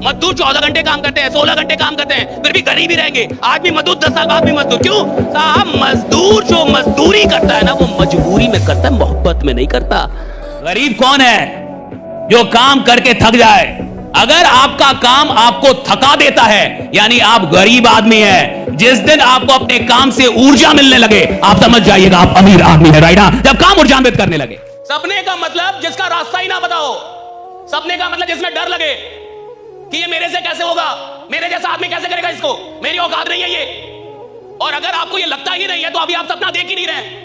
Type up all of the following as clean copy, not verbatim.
मजदूर 14 घंटे काम करते हैं, 16 घंटे काम करते हैं, फिर भी गरीब ही रहेंगे। आज भी मजदूर, 10 साल बाद भी मजदूर। क्यों साहब? मजदूर जो मजदूरी करता है ना, वो मजबूरी में करता है, मोहब्बत में नहीं करता। गरीब कौन है? जो काम करके थक जाए। अगर आपका काम आपको थका देता है यानी आप गरीब आदमी हैं। जिस दिन आपको अपने काम से ऊर्जा मिलने लगे आप समझ जाइएगा आप अमीर आदमी है, राइट? जब काम ऊर्जान्वित करने लगे। सपने का मतलब जिसका रास्ता ही ना बताओ, सपने का मतलब जिसमें डर लगे कि ये मेरे से कैसे होगा, मेरे जैसा आदमी कैसे करेगा इसको, मेरी औकात नहीं है ये। और अगर आपको ये लगता ही नहीं है तो अभी आप सपना देख ही नहीं रहे।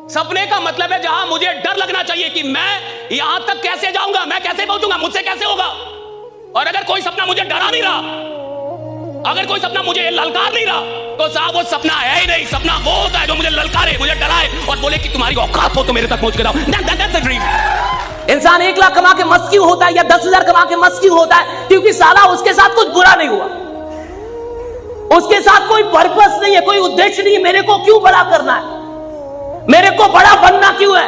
सपने का मतलब है जहां मुझे डर लगना चाहिए कि मैं यहां तक कैसे जाऊंगा, मैं कैसे पहुंचूंगा, मुझसे कैसे होगा। और अगर कोई सपना मुझे डरा नहीं रहा, अगर कोई सपना मुझे ललकार नहीं रहा, तो साहब वो सपना है ही नहीं। सपना वो होता है जो मुझे ललकारे, मुझे डराए और बोले कि तुम्हारी औकात हो तो मेरे तक पहुंच के आओ। That's a dream। इंसान 1 लाख कमा के मस्त क्यों होता है या 10,000 कमा के मस्त क्यों होता है? क्योंकि साला उसके साथ कुछ बुरा नहीं हुआ, उसके साथ कोई पर्पस नहीं है, कोई उद्देश्य नहीं है। मेरे को क्यों बड़ा करना है, मेरे को बड़ा बनना क्यों है?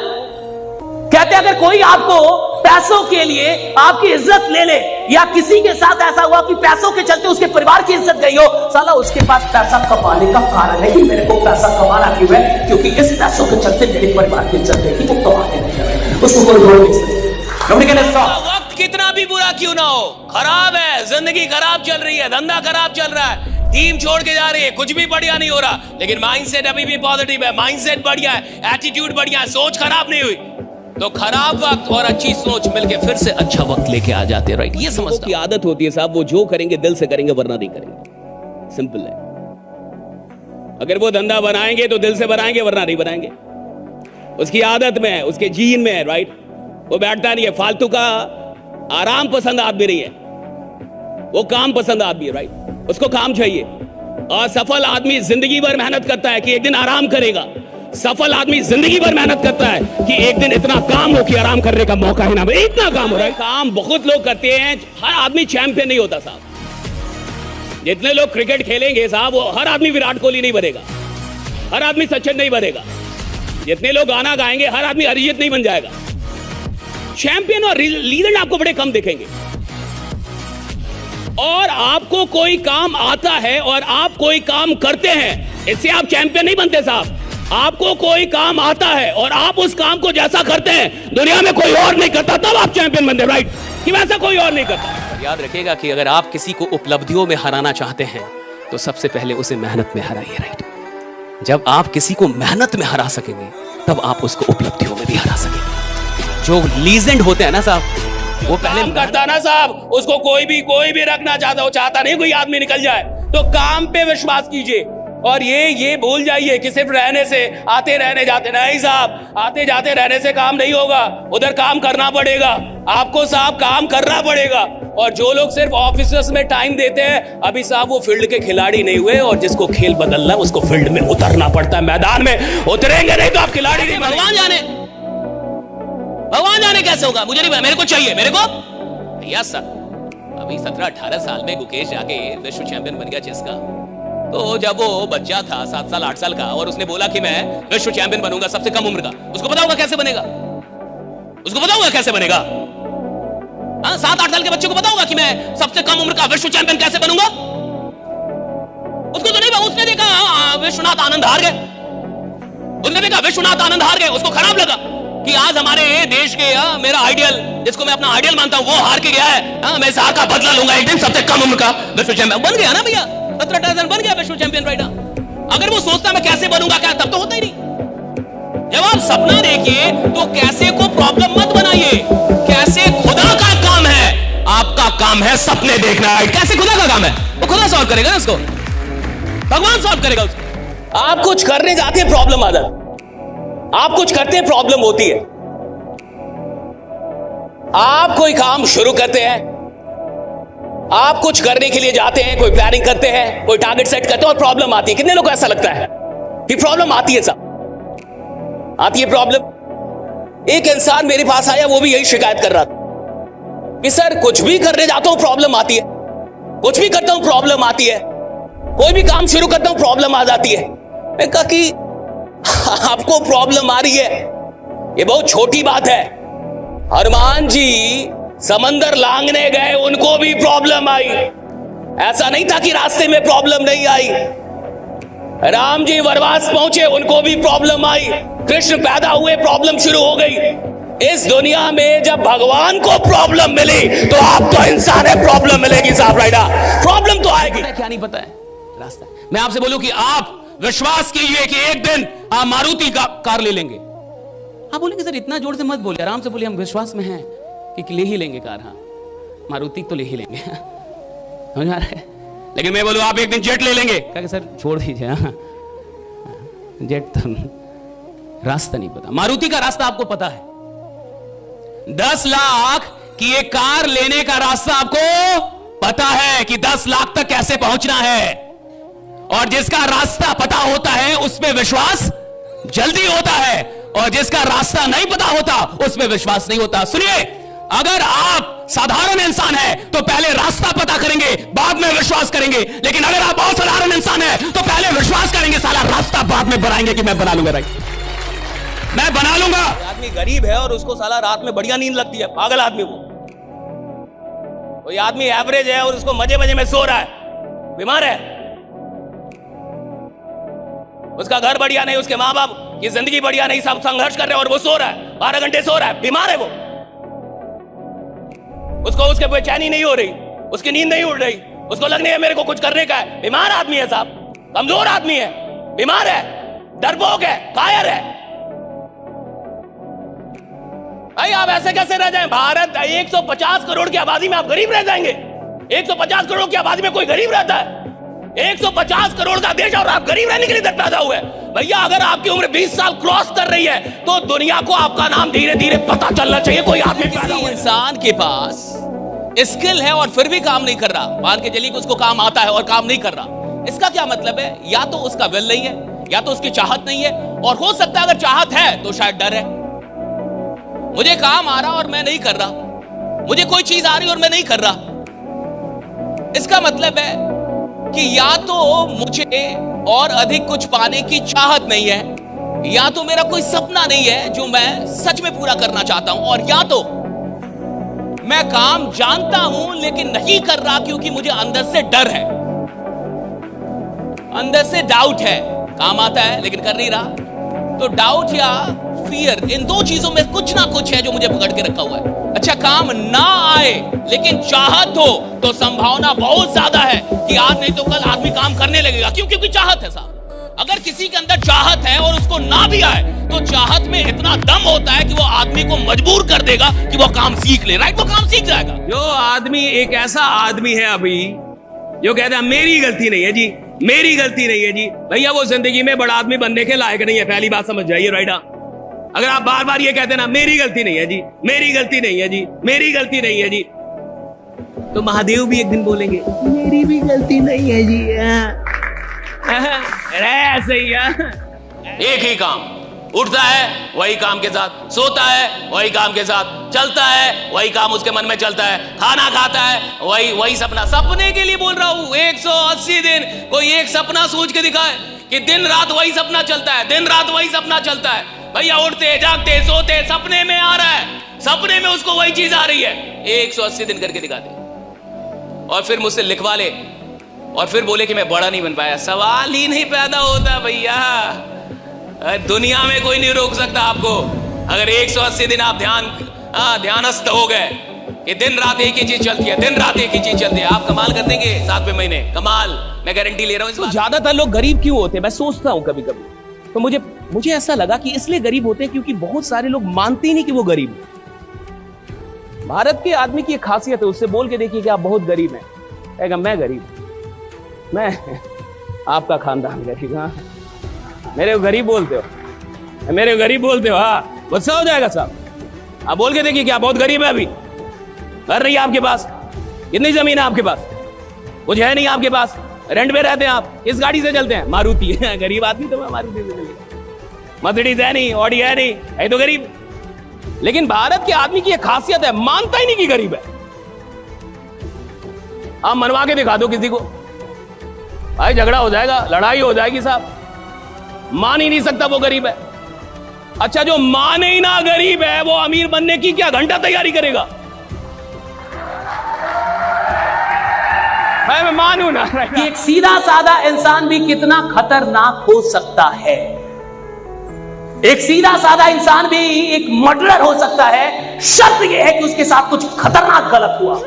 कहते अगर कोई आपको पैसों के लिए आपकी इज्जत ले ले, या किसी के साथ ऐसा हुआ कि पैसों के चलते उसके परिवार की इज्जत गई हो, साला उसके पास पैसा कमाने का कारण है कि मेरे को पैसा कमाना क्यों है, क्योंकि इस पैसों के चलते मेरे परिवार की इज्जत गई, वो कमाने नहीं लगे, उसको कोई रोक नहीं सकता। वक्त कितना भी बुरा क्यों ना हो, खराब है, जिंदगी खराब चल रही है, धंधा खराब चल रहा है, टीम छोड़ के जा रही है, कुछ भी बढ़िया नहीं हो रहा, लेकिन माइंडसेट अभी भी पॉजिटिव है, माइंडसेट बढ़िया है, एटीट्यूड बढ़िया है, सोच खराब नहीं हुई, तो खराब वक्त और अच्छी सोच मिलके फिर से अच्छा वक्त लेके आ जाते हैं, राइट? ये समझता की आदत होती है साहब, वो जो करेंगे दिल से करेंगे वरना नहीं करेंगे। सिंपल है। अगर वो धंधा बनाएंगे तो दिल से बनाएंगे वरना नहीं बनाएंगे। उसकी आदत में है, उसके जीन में है, राइट? वो बैठता नहीं है, फालतू का आराम पसंद आदमी नहीं है, वो काम पसंद आदमी है, राइट? उसको काम चाहिए। और सफल आदमी जिंदगी भर मेहनत करता है कि एक दिन आराम करेगा। सफल आदमी जिंदगी भर मेहनत करता है कि एक दिन इतना काम हो कि आराम करने का मौका ही ना मिले। इतना काम हो रहा है, काम बहुत लोग करते हैं, हर आदमी चैंपियन नहीं होता साहब। जितने लोग क्रिकेट खेलेंगे साहब, वो हर आदमी विराट कोहली नहीं बनेगा, हर आदमी सचिन नहीं बनेगा। जितने लोग गाना गाएंगे हर आदमी अरिजीत नहीं बन जाएगा। चैंपियन और लीजेंड आपको बड़े कम दिखेंगे। और आपको कोई काम आता है और आप कोई काम करते हैं, इससे आप चैंपियन नहीं बनते साहब। आपको कोई काम आता है और आप उस काम को जैसा करते हैं दुनिया में कोई और नहीं करता, तब आप चैंपियन बनते, राइट? कि वैसा कोई और नहीं करता। याद रखिएगा कि अगर आप किसी को उपलब्धियों में हराना चाहते हैं तो सबसे पहले उसे मेहनत में हराइए, राइट? जब आप किसी को मेहनत में हरा सकेंगे तब आप उसको उपलब्धियों में भी हरा सकेंगे। जो लीजेंड होते हैं ना साहब, वो पहले करता है ना साहब, उसको कोई भी रखना चाहता, वो चाहता नहीं कोई आदमी निकल जाए। तो काम पे विश्वास कीजिए और ये भूल जाइए कि सिर्फ रहने से, आते रहने जाते, नहीं साहब, आते जाते रहने से काम नहीं होगा, उधर काम करना पड़ेगा आपको साहब, काम करना पड़ेगा। और जो लोग सिर्फ ऑफिसर्स में टाइम देते हैं, अभी साहब वो फील्ड के खिलाड़ी नहीं हुए। और जिसको खेल बदलना है उसको फील्ड में उतरना पड़ता है, मैदान में उतरेंगे नहीं तो आप खिलाड़ी नहीं। भगवान जाने कैसे होगा, मुझे नहीं, मेरे को चाहिए, मेरे को भैया सर। अभी 17-18 साल में गुकेश जाके विश्व चैंपियन बन गया चेस का। तो जब वो बच्चा था 7 साल 8 साल का और उसने बोला कि मैं विश्व चैंपियन बनूंगा सबसे कम उम्र का, उसको पता होगा कैसे बनेगा? उसको पता होगा कैसे बनेगा? 7-8 साल के बच्चे को पता होगा कि मैं सबसे कम उम्र का विश्व चैंपियन कैसे बनूंगा? उसको तो नहीं, उसने देखा विश्वनाथ आनंद हार गए, उसने देखा विश्वनाथ आनंद हार गए, उसको खराब लगा कि आज हमारे देश के मेरा आइडियल, जिसको मैं अपना आइडियल मानता हूं, वो हार के गया है। मैं इस हार का बदला लूंगा एक दिन, सबसे कम उम्र का विश्व चैंपियन बन गया ना भैया, 17-18 बन गया विश्व चैंपियन, राइट? अगर वो सोचता मैं कैसे बनूंगा क्या, तब तो होता ही नहीं। जब आप सपना देखिए तो कैसे को प्रॉब्लम मत बनाइए। कैसे खुदा का काम है, आपका काम है सपने देखना। कैसे खुदा का काम है, वो खुदा सॉल्व करेगा ना उसको, भगवान सॉल्व करेगा उसको। आप कुछ करने जाते हैं प्रॉब्लम आ जाती, आप कुछ करते हैं प्रॉब्लम होती है। आप कोई काम शुरू करते हैं, आप कुछ करने के लिए जाते हैं, कोई प्लानिंग करते हैं, कोई टारगेट सेट करते हैं और प्रॉब्लम आती है। कितने लोग को ऐसा लगता है कि प्रॉब्लम आती है? साहब आती है प्रॉब्लम। एक इंसान मेरे पास आया, वो भी यही शिकायत कर रहा था कि सर कुछ भी करने जाता हूं प्रॉब्लम आती है, कुछ भी करता हूं प्रॉब्लम आती है, कोई भी काम शुरू करता हूं प्रॉब्लम आ जाती है। मैं कहा कि आपको प्रॉब्लम आ रही है, ये बहुत छोटी बात है। हनुमान जी समंदर लांघने गए, उनको भी प्रॉब्लम प्रॉब्लम आई। ऐसा नहीं था कि रास्ते में प्रॉब्लम नहीं आई। राम जी वनवास पहुंचे, उनको भी प्रॉब्लम आई। कृष्ण पैदा हुए, प्रॉब्लम शुरू हो गई। इस दुनिया में जब भगवान को प्रॉब्लम मिली तो आप तो इंसान है, प्रॉब्लम मिलेगी साहब। राइट, प्रॉब्लम तो आएगी। क्या नहीं पता है रास्ता। मैं आपसे बोलूं कि आप विश्वास कीजिए कि एक दिन आप मारुति का कार ले लेंगे। आप बोलेंगे सर इतना जोर से मत बोलिए, आराम से बोलिए, हम विश्वास में हैं कि ले ही लेंगे कार। हाँ, मारुति तो ले ही लेंगे, समझ आ रहा है। लेकिन मैं बोलूं आप एक दिन जेट ले लेंगे, कहा सर छोड़ दीजिए। हाँ, जेट तो रास्ता नहीं पता। मारुति का रास्ता आपको पता है। 10 लाख की एक कार लेने का रास्ता आपको पता है कि 10 लाख तक कैसे पहुंचना है। और जिसका रास्ता पता होता है उसमें विश्वास जल्दी होता है, और जिसका रास्ता नहीं पता होता उसमें विश्वास नहीं होता। सुनिए, अगर आप साधारण इंसान है तो पहले रास्ता पता करेंगे, बाद में विश्वास करेंगे। लेकिन अगर आप बहुत साधारण इंसान है तो पहले विश्वास करेंगे, साला रास्ता बाद में बनाएंगे कि मैं बना लूंगा। मैं बना लूंगा। आदमी गरीब है और उसको साला रात में बढ़िया नींद लगती है, पागल आदमी वो। कोई आदमी एवरेज है और उसको मजे मजे में सो रहा है, बीमार है। उसका घर बढ़िया नहीं, उसके माँ बाप की जिंदगी बढ़िया नहीं, सब संघर्ष कर रहे हैं और वो सो रहा है, 12 घंटे सो रहा है, बीमार है वो। उसको उसके बेचैनी नहीं हो रही, उसकी नींद नहीं उड़ रही, उसको लगने है मेरे को कुछ करने का है। बीमार आदमी है साहब, कमजोर आदमी है, बीमार है, डरपोक है, कायर है। भाई आप ऐसे कैसे रह जाएं? भारत 150 करोड़ की आबादी में आप गरीब रह जाएंगे? 150 करोड़ की आबादी में कोई गरीब रहता है? 150 करोड़ का देश और आप गरीब रहने के लिए इधर पैदा हुए? भैया अगर आपकी उम्र 20 साल क्रॉस कर रही है तो दुनिया को आपका नाम धीरे धीरे पता चलना चाहिए। कोई आदमी पैदा हुआ, इंसान के पास स्किल है और फिर भी काम नहीं कर रहा, मान के चलिए कि उसको काम आता है और काम नहीं कर रहा, इसका क्या मतलब है? या तो उसका विल नहीं है, या तो उसकी चाहत नहीं है, और हो सकता है अगर चाहत है तो शायद डर है। मुझे काम आ रहा और मैं नहीं कर रहा, मुझे कोई चीज आ रही और मैं नहीं कर रहा, इसका मतलब है कि या तो मुझे और अधिक कुछ पाने की चाहत नहीं है, या तो मेरा कोई सपना नहीं है जो मैं सच में पूरा करना चाहता हूं, और या तो मैं काम जानता हूं लेकिन नहीं कर रहा क्योंकि मुझे अंदर से डर है, अंदर से डाउट है। काम आता है लेकिन कर नहीं रहा। तो डाउट या फियर, इन दो चीजों में कुछ ना कुछ है जो मुझे पकड़ के रखा हुआ है। अच्छा, काम ना आए लेकिन चाहत हो तो संभावना बहुत ज्यादा है कि आज नहीं तो कल आदमी काम करने लगेगा। क्यों? क्योंकि चाहत है साहब। अगर किसी के अंदर चाहत है और उसको ना भी आए तो चाहत में इतना दम होता है कि वो आदमी को मजबूर कर देगा कि वो काम सीख ले। राइट, वो काम सीख जाएगा। जो आदमी, एक ऐसा आदमी है अभी जो कहता है मेरी गलती नहीं है जी, मेरी गलती नहीं है जी, भैया वो जिंदगी में बड़ा आदमी बनने के लायक नहीं है। पहली बात समझ जाइए। राइट, अगर आप बार बार ये कहते हैं ना मेरी गलती नहीं है जी, मेरी गलती नहीं है जी, मेरी गलती नहीं है जी, तो महादेव भी एक दिन बोलेंगे मेरी भी गलती नहीं है जी। ऐसे ही एक ही काम, उठता है वही काम के साथ, सोता है वही काम के साथ, चलता है वही काम उसके मन में चलता है, खाना खाता है वही सपना। सपने के लिए बोल रहा हूं, 180 दिन कोई एक सपना सोच के दिखाए कि दिन रात वही सपना चलता है, दिन रात वही सपना चलता है। भैया उठते जागते सोते सपने में आ रहा है, सपने में उसको वही चीज आ रही है। 180 दिन करके दिखा दे और फिर मुझसे लिखवा ले और फिर बोले कि मैं बड़ा नहीं बन पाया। सवाल ही नहीं पैदा होता भैया। दुनिया में कोई नहीं रोक सकता आपको। अगर 180 दिन आप ध्यानस्थ हो गए कि दिन रात एक ही चीज चलती है, दिन रात एक ही चीज चलती है, आप कमाल कर देंगे 7वें महीने। कमाल, मैं गारंटी ले रहा हूं। तो ज्यादातर लोग गरीब क्यों होते हैं? मैं सोचता हूं कभी कभी तो मुझे ऐसा लगा कि इसलिए गरीब होते हैं क्योंकि बहुत सारे लोग मानते ही नहीं कि वो गरीब है। भारत के आदमी की एक खासियत है, उससे बोल के देखिए कि आप बहुत गरीब हैं, कहेगा मैं गरीब, मैं आपका खानदान गरीब। हाँ, मेरे को गरीब बोलते हो, मेरे को गरीब बोलते हो, हाँ गुस्सा हो जाएगा साहब। आप बोल के देखिए कि आप बहुत गरीब है, अभी घर नहीं है आपके पास, कितनी जमीन है आपके पास, कुछ है नहीं आपके पास, रेंट पे रहते हैं आप, किस गाड़ी से चलते हैं? मारुति। गरीब आदमी तो मैं मारुति से चलेगा, मर्सिडीज है नहीं, ऑडी है नहीं, है तो गरीब। लेकिन भारत के आदमी की एक खासियत है, मानता ही नहीं कि गरीब है। आप मनवा के दिखा दो किसी को, भाई झगड़ा हो जाएगा, लड़ाई हो जाएगी साहब, मान ही नहीं सकता वो गरीब है। अच्छा, जो माने ही ना गरीब है वो अमीर बनने की क्या घंटा तैयारी करेगा? मानू ना कि एक सीधा साधा इंसान भी कितना खतरनाक हो सकता है। एक सीधा साधा इंसान भी एक मर्डरर हो सकता है। शर्त यह है कि उसके साथ कुछ खतरनाक गलत हुआ।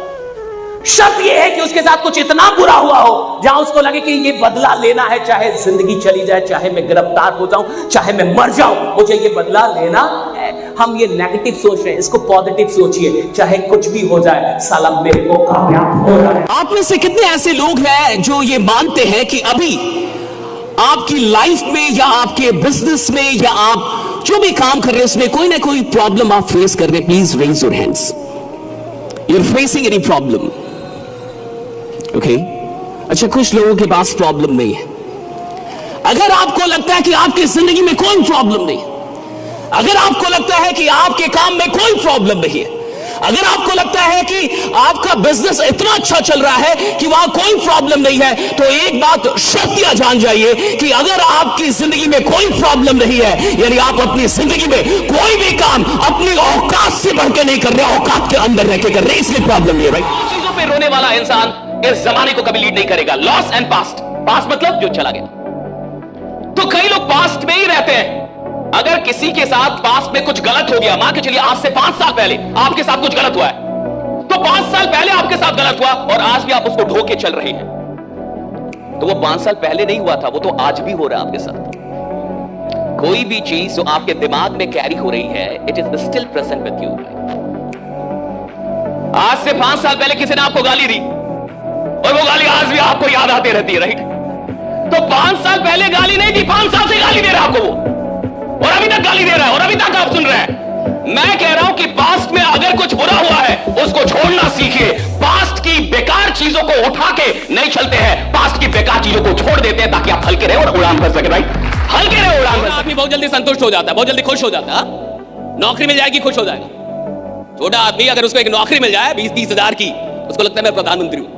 शर्त यह है कि उसके साथ कुछ इतना बुरा हुआ हो जहां उसको लगे कि ये बदला लेना है, चाहे जिंदगी चली जाए, चाहे मैं गिरफ्तार हो जाऊं, चाहे मैं मर जाऊं, मुझे ये बदला लेना है। हम ये नेगेटिव सोच रहे हैं, इसको पॉजिटिव सोचिए। चाहे कुछ भी हो जाए, साला मेरे को कामयाब हो रहा है। आप में से कितने ऐसे लोग हैं जो ये मानते हैं कि अभी आपकी लाइफ में या आपके बिजनेस में या आप जो भी काम कर रहे हैं उसमें कोई ना कोई प्रॉब्लम आप फेस कर रहे हैं? Please raise your hands. You are facing any problem? Okay, अच्छा, कुछ लोगों के पास प्रॉब्लम नहीं है। अगर आपको लगता है कि आपकी जिंदगी में कोई प्रॉब्लम नहीं, अगर आपको लगता है कि आपके काम में कोई प्रॉब्लम नहीं है, अगर आपको लगता है कि आपका बिजनेस इतना अच्छा चल रहा है कि वहां कोई प्रॉब्लम नहीं है, तो एक बात शर्तिया जान जाइए कि अगर आपकी जिंदगी में कोई प्रॉब्लम नहीं है, यानी आप अपनी जिंदगी में कोई भी काम अपनी औकात से बढ़ के नहीं कर रहे, औकात के अंदर रह के कर रहे, इसलिए प्रॉब्लम है। राइट? चीजों पे रोने वाला इंसान इस जमाने को कभी लीड नहीं करेगा। लॉस एंड पास्ट, पास्ट मतलब जो चला गया। तो कई लोग पास्ट में ही रहते हैं। अगर किसी के साथ पास्ट में कुछ गलत हो गया, मान के चलिए आज से 5 साल पहले आपके साथ कुछ गलत हुआ है, तो 5 साल पहले आपके साथ गलत हुआ और आज भी आप उसको ढो के चल रहे हैं, तो वो 5 साल पहले नहीं हुआ था, वो तो आज भी हो रहा है आपके साथ। कोई भी चीज जो आपके दिमाग में कैरी हो रही है, it is still present with you. आज से 5 साल पहले किसी ने आपको गाली दी और वो गाली आज भी आपको याद आती रहती है। राइट? तो 5 साल पहले गाली नहीं दी, 5 साल से गाली दे रहा है आपको वो, और अभी तक गाली दे रहा है और अभी तक आप सुन रहे हैं। मैं कह रहा हूं कि पास्ट में अगर कुछ बुरा हुआ है उसको छोड़ना सीखिए। पास्ट की बेकार चीजों को उठा के नहीं चलते हैं, पास्ट की बेकार चीजों को छोड़ देते हैं ताकि आप हल्के रहे और उड़ान भर सके। राइट? हल्के रहे, उड़ान भर सके। आदमी बहुत जल्दी संतुष्ट हो जाता है, बहुत जल्दी खुश हो जाता है। नौकरी मिल जाएगी, खुश हो जाएगा। छोटा आदमी अगर उसको एक नौकरी मिल जाए 20-30 हजार की, उसको लगता है मैं प्रधानमंत्री हूं।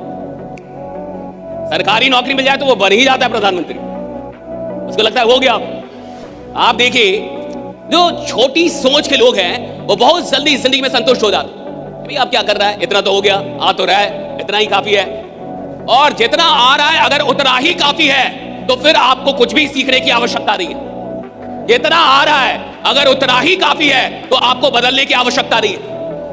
सरकारी नौकरी मिल जाए तो वो बन ही जाता है प्रधानमंत्री, उसको लगता है हो गया। आप देखिए, जो छोटी सोच के लोग हैं वो बहुत जल्दी जिंदगी में संतुष्ट हो जाते हैं। भाई आप क्या कर रहा है, इतना तो हो गया, आ तो रहा है, इतना ही काफी है। और जितना आ रहा है अगर उतना ही काफी है तो फिर आपको कुछ भी सीखने की आवश्यकता नहीं है। जितना आ रहा है अगर उतना ही काफी है तो आपको बदलने की आवश्यकता नहीं है।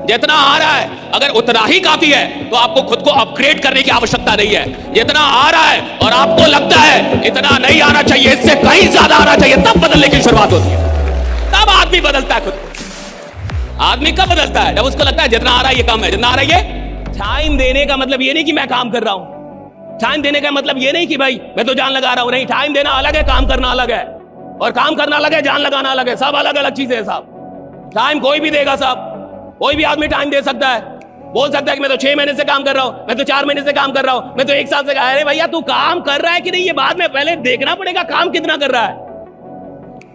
जितना आ रहा है अगर उतना ही काफी है तो आपको खुद को अपग्रेड करने की आवश्यकता नहीं है। जितना आ रहा है और आपको लगता है इतना नहीं आना चाहिए, इससे कहीं ज्यादा आना चाहिए, तब बदलने की शुरुआत होती है। तब आदमी बदलता है खुद को। आदमी कब बदलता है? जब उसको लगता है जितना आ रहा है ये कम है, जितना आ रहा है ये। टाइम देने का मतलब ये नहीं कि मैं काम कर रहा हूं। टाइम देने का मतलब ये नहीं कि भाई मैं तो जान लगा रहा हूं। नहीं, टाइम देना अलग है, काम करना अलग है। और काम करना अलग है, जान लगाना अलग है। सब अलग अलग चीजें हैं साहब। टाइम कोई भी देगा साहब, कोई भी आदमी टाइम दे सकता है। बोल सकता है कि मैं तो 6 महीने से काम कर रहा हूं, मैं तो 4 महीने से काम कर रहा हूं, मैं तो 1 साल से। अरे भैया, तू काम कर रहा है कि नहीं ये बाद में पहले देखना पड़ेगा, काम कितना कर रहा है,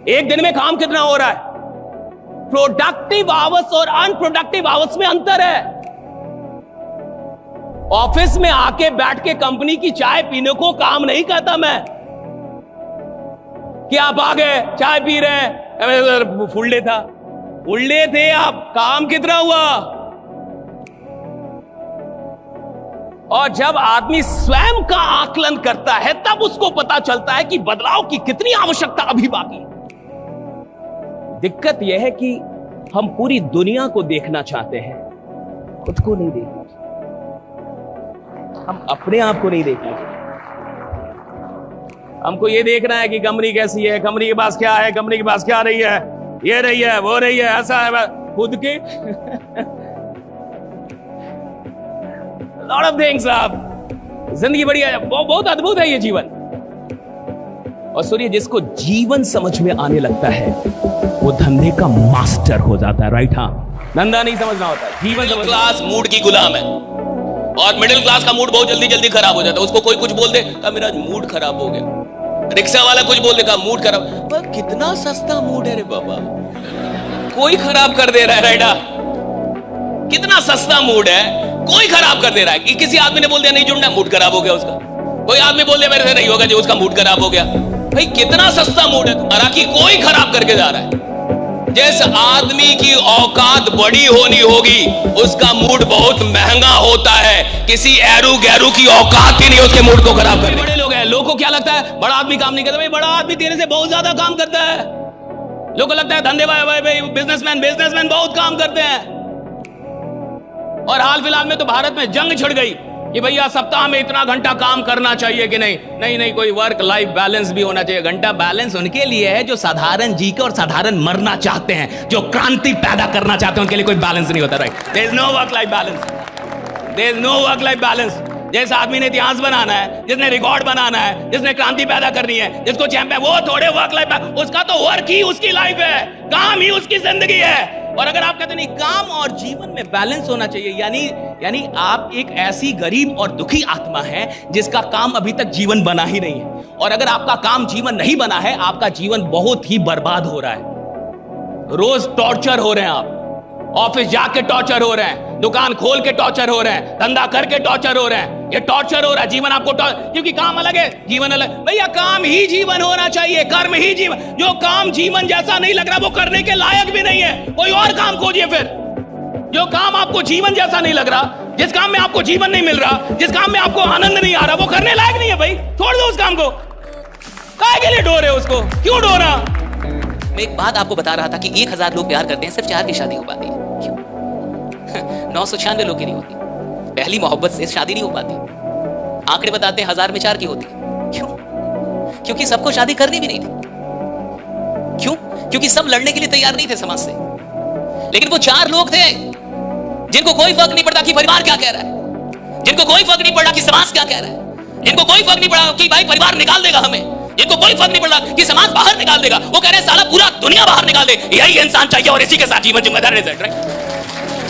एक दिन में काम कितना हो रहा है। प्रोडक्टिव आवर्स और अनप्रोडक्टिव आवर्स में अंतर है। ऑफिस में आके बैठ के कंपनी की चाय पीने को काम नहीं कहता मैं, कि आप आ गए चाय पी रहे, फुल डे था, फुल डे थे आप, काम कितना हुआ। और जब आदमी स्वयं का आकलन करता है तब उसको पता चलता है कि बदलाव की कितनी आवश्यकता अभी बाकी है। दिक्कत यह है कि हम पूरी दुनिया को देखना चाहते हैं, खुद को नहीं देखना चाहते। हम अपने आप को नहीं देखना चाहते। हमको ये देखना है कि कंपनी कैसी है, कंपनी के पास क्या है, कंपनी के पास क्या रही है, ये रही है, वो रही है, ऐसा है। खुद के लॉट ऑफ थिंग्स। आप जिंदगी बड़ी है, बहुत अद्भुत है ये जीवन। और सुनिए, जिसको जीवन समझ में आने लगता है वो धंधे का मास्टर हो जाता है। राइट? हाँ, धंधा नहीं समझना होता है, जीवन समझना। क्लास मूड की गुलाम है और मिडिल क्लास का मूड बहुत जल्दी जल्दी खराब हो जाता है। उसको कोई कुछ बोल दे का मेरा मूड खराब हो गया, रिक्शा वाला कुछ बोल दे का मूड खराब। पर कितना सस्ता मूड है रे बाबा, कोई खराब कर दे रहा है। राइडा, कितना सस्ता मूड है, कोई खराब कर दे रहा है। किसी आदमी ने बोल दिया नहीं जुड़ना, मूड खराब हो गया उसका। कोई आदमी बोल दिया मेरे से नहीं होगा जो, उसका मूड खराब हो गया। भाई कितना सस्ता मूड है, हालांकि कोई खराब करके जा रहा है। जिस आदमी की औकात बड़ी होनी होगी उसका मूड बहुत महंगा होता है। किसी एरू गैरू की औकात ही नहीं उसके मूड को खराब करने। बड़े लोग हैं, लोगों को क्या लगता है बड़ा आदमी काम नहीं करता। भाई बड़ा आदमी तेरे से बहुत ज्यादा काम करता है। लोगों को लगता है धंधे भाई बिजनेसमैन बहुत काम करते हैं। और हाल फिलहाल में तो भारत में जंग छिड़ गई कि भैया सप्ताह में इतना घंटा काम करना चाहिए कि नहीं, कोई वर्क लाइफ बैलेंस भी होना चाहिए। घंटा बैलेंस उनके लिए है जो साधारण जी के और साधारण मरना चाहते हैं, जो क्रांति पैदा करना चाहते हैं, उनके लिए कोई बैलेंस नहीं होता। Right, there is no work life balance, there is no work life balance. जिस आदमी ने इतिहास बनाना है, जिसने रिकॉर्ड बनाना है, जिसने क्रांति पैदा करनी है, जिसको चैंपियन, वो थोड़े वर्क लाइफ, उसका तो वर्क ही उसकी लाइफ है, काम ही उसकी जिंदगी है। और अगर आप कहते नहीं काम और जीवन में बैलेंस होना चाहिए, यानी आप एक ऐसी गरीब और दुखी आत्मा है जिसका काम अभी तक जीवन बना ही नहीं है। और अगर आपका काम जीवन नहीं बना है, आपका जीवन बहुत ही बर्बाद हो रहा है। रोज टॉर्चर हो रहे हैं आप, ऑफिस जाके टॉर्चर हो रहे हैं, दुकान खोल के टॉर्चर हो रहे हैं, धंधा करके टॉर्चर हो रहे हैं। ये टॉर्चर हो रहा है, जीवन आपको क्योंकि काम अलग है, जीवन अलग। भैया काम ही जीवन होना चाहिए, कर्म ही जीवन। जो काम जीवन जैसा नहीं लग रहा वो करने के लायक भी नहीं है, कोई और काम खोजिए। फिर जो काम आपको जीवन जैसा नहीं लग रहा, जिस काम में आपको जीवन नहीं मिल रहा, जिस काम में आपको आनंद नहीं आ रहा, वो करने लायक नहीं है। भाई छोड़ दो उस काम को। काहे के लिए डो रहे हो उसको, क्यों डो रहा? मैं एक बात आपको बता रहा था कि 1000 लोग प्यार करते हैं, सिर्फ 4 की शादी हो पाती है। 996 लोग की नहीं होती। पहली मोहब्बत से शादी नहीं हो पाती। आंकड़े बताते हैं 1000 में 4 की होती। क्यों? क्योंकि सबको शादी करनी भी नहीं थी। क्यों? क्योंकि सब लड़ने के लिए तैयार नहीं थे समाज से। लेकिन वो 4 लोग थे जिनको कोई फर्क नहीं पड़ता कि परिवार क्या कह रहा है, जिनको कोई फर्क नहीं पड़ा कि समाज क्या कह रहा है, जिनको कोई फर्क नहीं पड़ा कि भाई परिवार निकाल देगा हमें, जिनको कोई फर्क नहीं पड़ा कि समाज बाहर निकाल देगा। वो कह रहे हैं साला पूरा दुनिया बाहर निकाल दे, यही इंसान चाहिए और इसी के साथ जीवन जिम्मेदार रिजल्ट। राइट,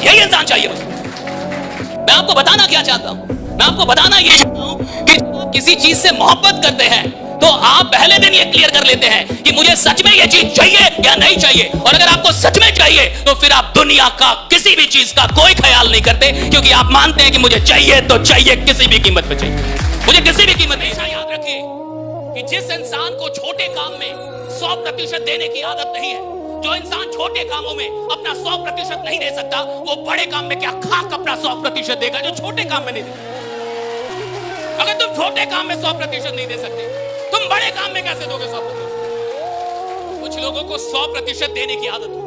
यही इंसान चाहिए। मैं आपको बताना क्या चाहता हूं, मैं आपको बताना ये चाहता हूं कि जब आप किसी चीज से मोहब्बत करते हैं तो आप पहले दिन ये क्लियर कर लेते हैं कि मुझे सच में ये चीज चाहिए या नहीं चाहिए। और अगर आपको सच में चाहिए तो फिर आप दुनिया का किसी भी चीज का कोई ख्याल नहीं करते, क्योंकि आप मानते हैं कि मुझे चाहिए तो चाहिए, किसी भी कीमत पे चाहिए, मुझे किसी भी कीमत पे। याद रखिए कि जिस इंसान को छोटे काम में 100% देने की आदत नहीं है, जो इंसान छोटे कामों में अपना 100% नहीं दे सकता, वो बड़े काम में क्या खाक अपना 100% देगा जो छोटे काम में नहीं देगा। अगर तुम छोटे काम में 100% नहीं दे सकते, तुम बड़े काम में कैसे दोगे 100%? कुछ लोगों को 100% देने की आदत है।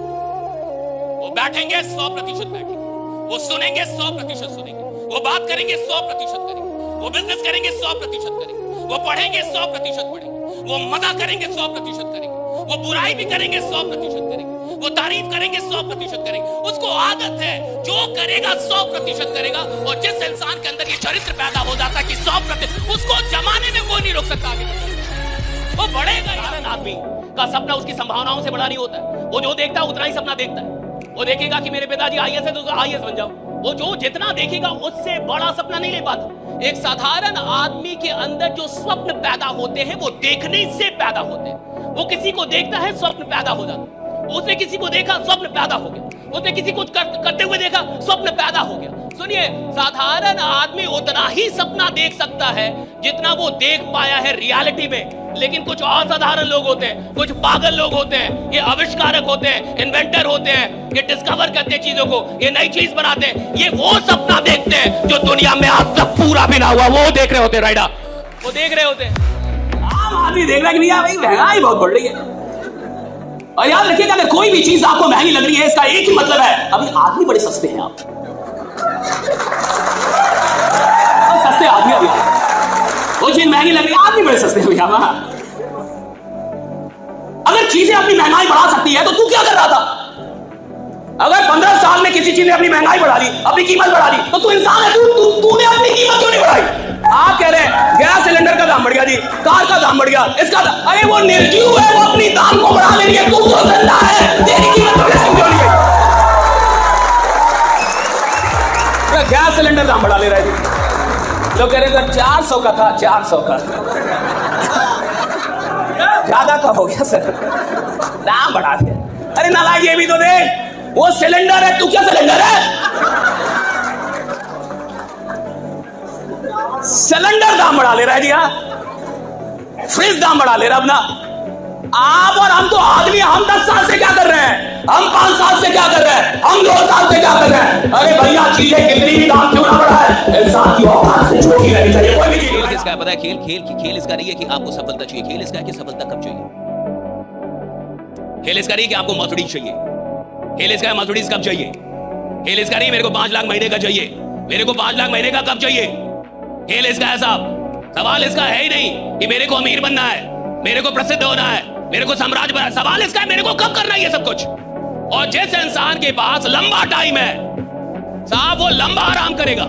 वो बैठेंगे 100% बैठेंगे, वो सुनेंगे 100% सुनेंगे, वो बात करेंगे 100% करेंगे, वो बिजनेस करेंगे 100% करेंगे, वो पढ़ेंगे 100% पढ़ेंगे, वो मजा करेंगे 100% करेंगे, वो बुराई भी करेंगे 100% करेंगे, वो तारीफ करेंगे 100% करेंगे। उसको आदत है, जो करेगा 100% करेगा। और जिस इंसान के अंदर ये चरित्र पैदा हो जाता है कि 100%, उसको जमाने में कोई नहीं रोक सकता आगे। वो बढ़ेगा। आदमी का सपना उसकी संभावनाओं से बड़ा नहीं होता है। वो जो देखता है उतना ही सपना देखता है। वो देखेगा कि मेरे पिताजी आईएएस है तो आईएएस बन जाओ। वो जो जितना देखेगा उससे बड़ा सपना नहीं ले पाता। एक साधारण आदमी के अंदर जो स्वप्न पैदा होते हैं वो देखने से पैदा होते हैं। वो किसी को देखता है, स्वप्न पैदा हो जाता है। उसने किसी को देखा, स्वप्न पैदा हो गया। उसने किसी को करते हुए देखा, स्वप्न पैदा हो गया। सुनिए, साधारण आदमी उतना ही सपना देख सकता है जितना वो देख पाया है रियलिटी में। लेकिन कुछ असाधारण लोग होते हैं, कुछ पागल लोग होते हैं, ये आविष्कारक होते हैं, इन्वेंटर होते हैं, ये डिस्कवर करते हैं चीजों को, ये नई चीज बनाते हैं। ये वो सपना देखते हैं जो दुनिया में आज तक पूरा भी ना हुआ, वो देख रहे होते हैं। राइडा, वो देख रहे होते हैं। आम आदमी देख रहा है कि नहीं भाई महंगाई बहुत बढ़ रही है। और याद रखिएगा, अगर कोई भी चीज आपको महंगी लग रही है, इसका एक ही मतलब है, अभी आदमी बड़े सस्ते हैं। आप सस्ते आदमी, अभी वो चीज महंगी लग रही है, आदमी बड़े सस्ते हैं भैया। अगर चीजें अपनी महंगाई बढ़ा सकती है तो तू क्या कर रहा था? अगर 15 साल में किसी चीज ने अपनी महंगाई बढ़ा ली, अपनी कीमत बढ़ा ली, तो तू इंसान है। तूने अपनी कीमत क्यों नहीं बढ़ाई? आप कह रहे हैं गैस सिलेंडर का दाम बढ़ गया जी, कार का दाम बढ़ गया, इसका दाम। अरे वो निर्जीव है, वो अपनी दाम को बढ़ा ले रही है। तू तो जिंदा है, तेरी कीमत क्यों नहीं है? गैस सिलेंडर दाम बढ़ा ले रहा है जी। लोग कह रहे हैं 400 का था, 400 का ज्यादा का हो गया सर, दाम बढ़ा दिया। अरे नालायक, ये भी तो देख, वो सिलेंडर है, तू क्या सिलेंडर है? सिलेंडर दाम बढ़ा ले रहा है जी। हाँ, फ्रिज दाम बढ़ा ले रहा अपना। आप और हम तो आदमी, हम 10 साल से क्या कर रहे हैं? हम 5 साल से क्या कर रहे हैं, हम 2 साल से क्या कर रहे हैं। अरे भैया चीजें कितनी भी दाम क्यों ना बढ़ा है, इंसान की औकात से छोटी रहनी चाहिए। कोई भी खेल किसका है पता है? खेल इसका नहीं है कि आपको सफलता चाहिए, खेल इसका है कि सफलता कब चाहिए। खेल इसका नहीं कि आपको मर्सिडीज चाहिए, खेल इसका है मर्सिडीज कब चाहिए। खेल इसका नहीं मेरे को 5 लाख महीने का चाहिए, मेरे को 5 लाख महीने का कब चाहिए। खेल इसका है साहब, सवाल इसका है ही नहीं कि मेरे को अमीर बनना है, मेरे को प्रसिद्ध होना है, मेरे को साम्राज्य बनना है। सवाल इसका है मेरे को कब करना है ये सब कुछ। और जिस इंसान के पास लंबा टाइम है साहब, वो लंबा आराम करेगा।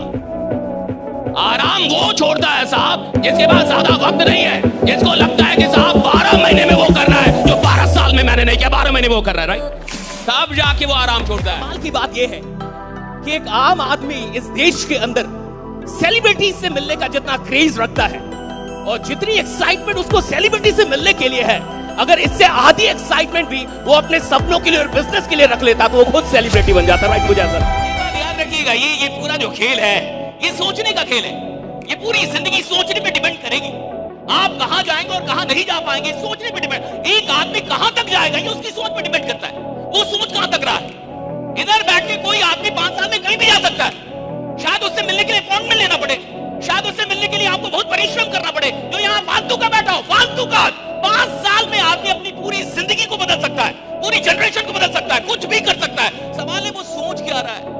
आराम वो छोड़ता है साहब जिसके पास ज्यादा वक्त नहीं है, जिसको लगता है कि साहब 12 महीने में वो कर रहा है जो 12 साल में मैंने नहीं किया, 12 महीने में वो कर रहा है, राइट। तब जाके वो आराम छोड़ता है। कमाल की बात यह है कि एक आम आदमी इस देश के अंदर सेलिब्रिटी से मिलने का जितना क्रेज रखता है और जितनी एक्साइटमेंट उसको सेलिब्रिटी से मिलने के लिए है, अगर इससे आधी एक्साइटमेंट भी वो अपने सपनों के लिए और बिजनेस के लिए रख लेता तो वो खुद सेलिब्रिटी बन जाता। राइट मुझे सर याद रखिएगा, ये पूरा जो खेल है ये सोचने का खेल है। ये पूरी जिंदगी सोचने पे डिपेंड करेगी। आप कहां जाएंगे और कहां नहीं जा पाएंगे सोचने पे डिपेंड। एक आदमी कहां तक जाएगा ये उसकी सोच पे डिपेंड करता है। वो सोच कहां तक रहा है। इधर बैठ के कोई आदमी 5 साल में कहीं भी जा सकता है। शायद उससे मिलने के लिए अपॉइंटमेंट लेना पड़े, शायद उससे मिलने के लिए आपको बहुत परिश्रम करना पड़े। जो यहाँ फालतू का बैठा हो, फालतू का 5 साल में आदमी अपनी पूरी जिंदगी को बदल सकता है, पूरी जनरेशन को बदल सकता है, कुछ भी कर सकता है। सवाल है वो सोच क्या रहा है,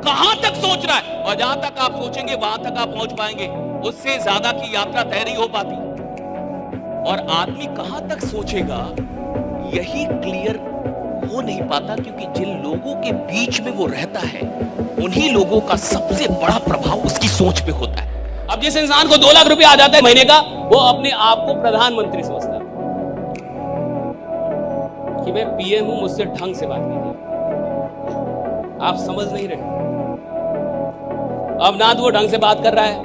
कहां तक सोच रहा है। और जहां तक आप सोचेंगे वहां तक आप पहुंच पाएंगे। उससे ज्यादा की यात्रा तय नहीं हो पाती। और आदमी कहां तक सोचेगा यही क्लियर हो नहीं पाता, क्योंकि जिन लोगों के बीच में वो रहता है उन्हीं लोगों का सबसे बड़ा प्रभाव उसकी सोच पे होता है। अब जिस इंसान को 2 लाख रुपया आ जाता है महीने का, वो अपने आप को प्रधानमंत्री सोचता है कि मैं पीएम हूं, मुझसे ढंग से बात कीजिए। आप समझ नहीं रहे। अब ना तो वो ढंग से बात कर रहा है,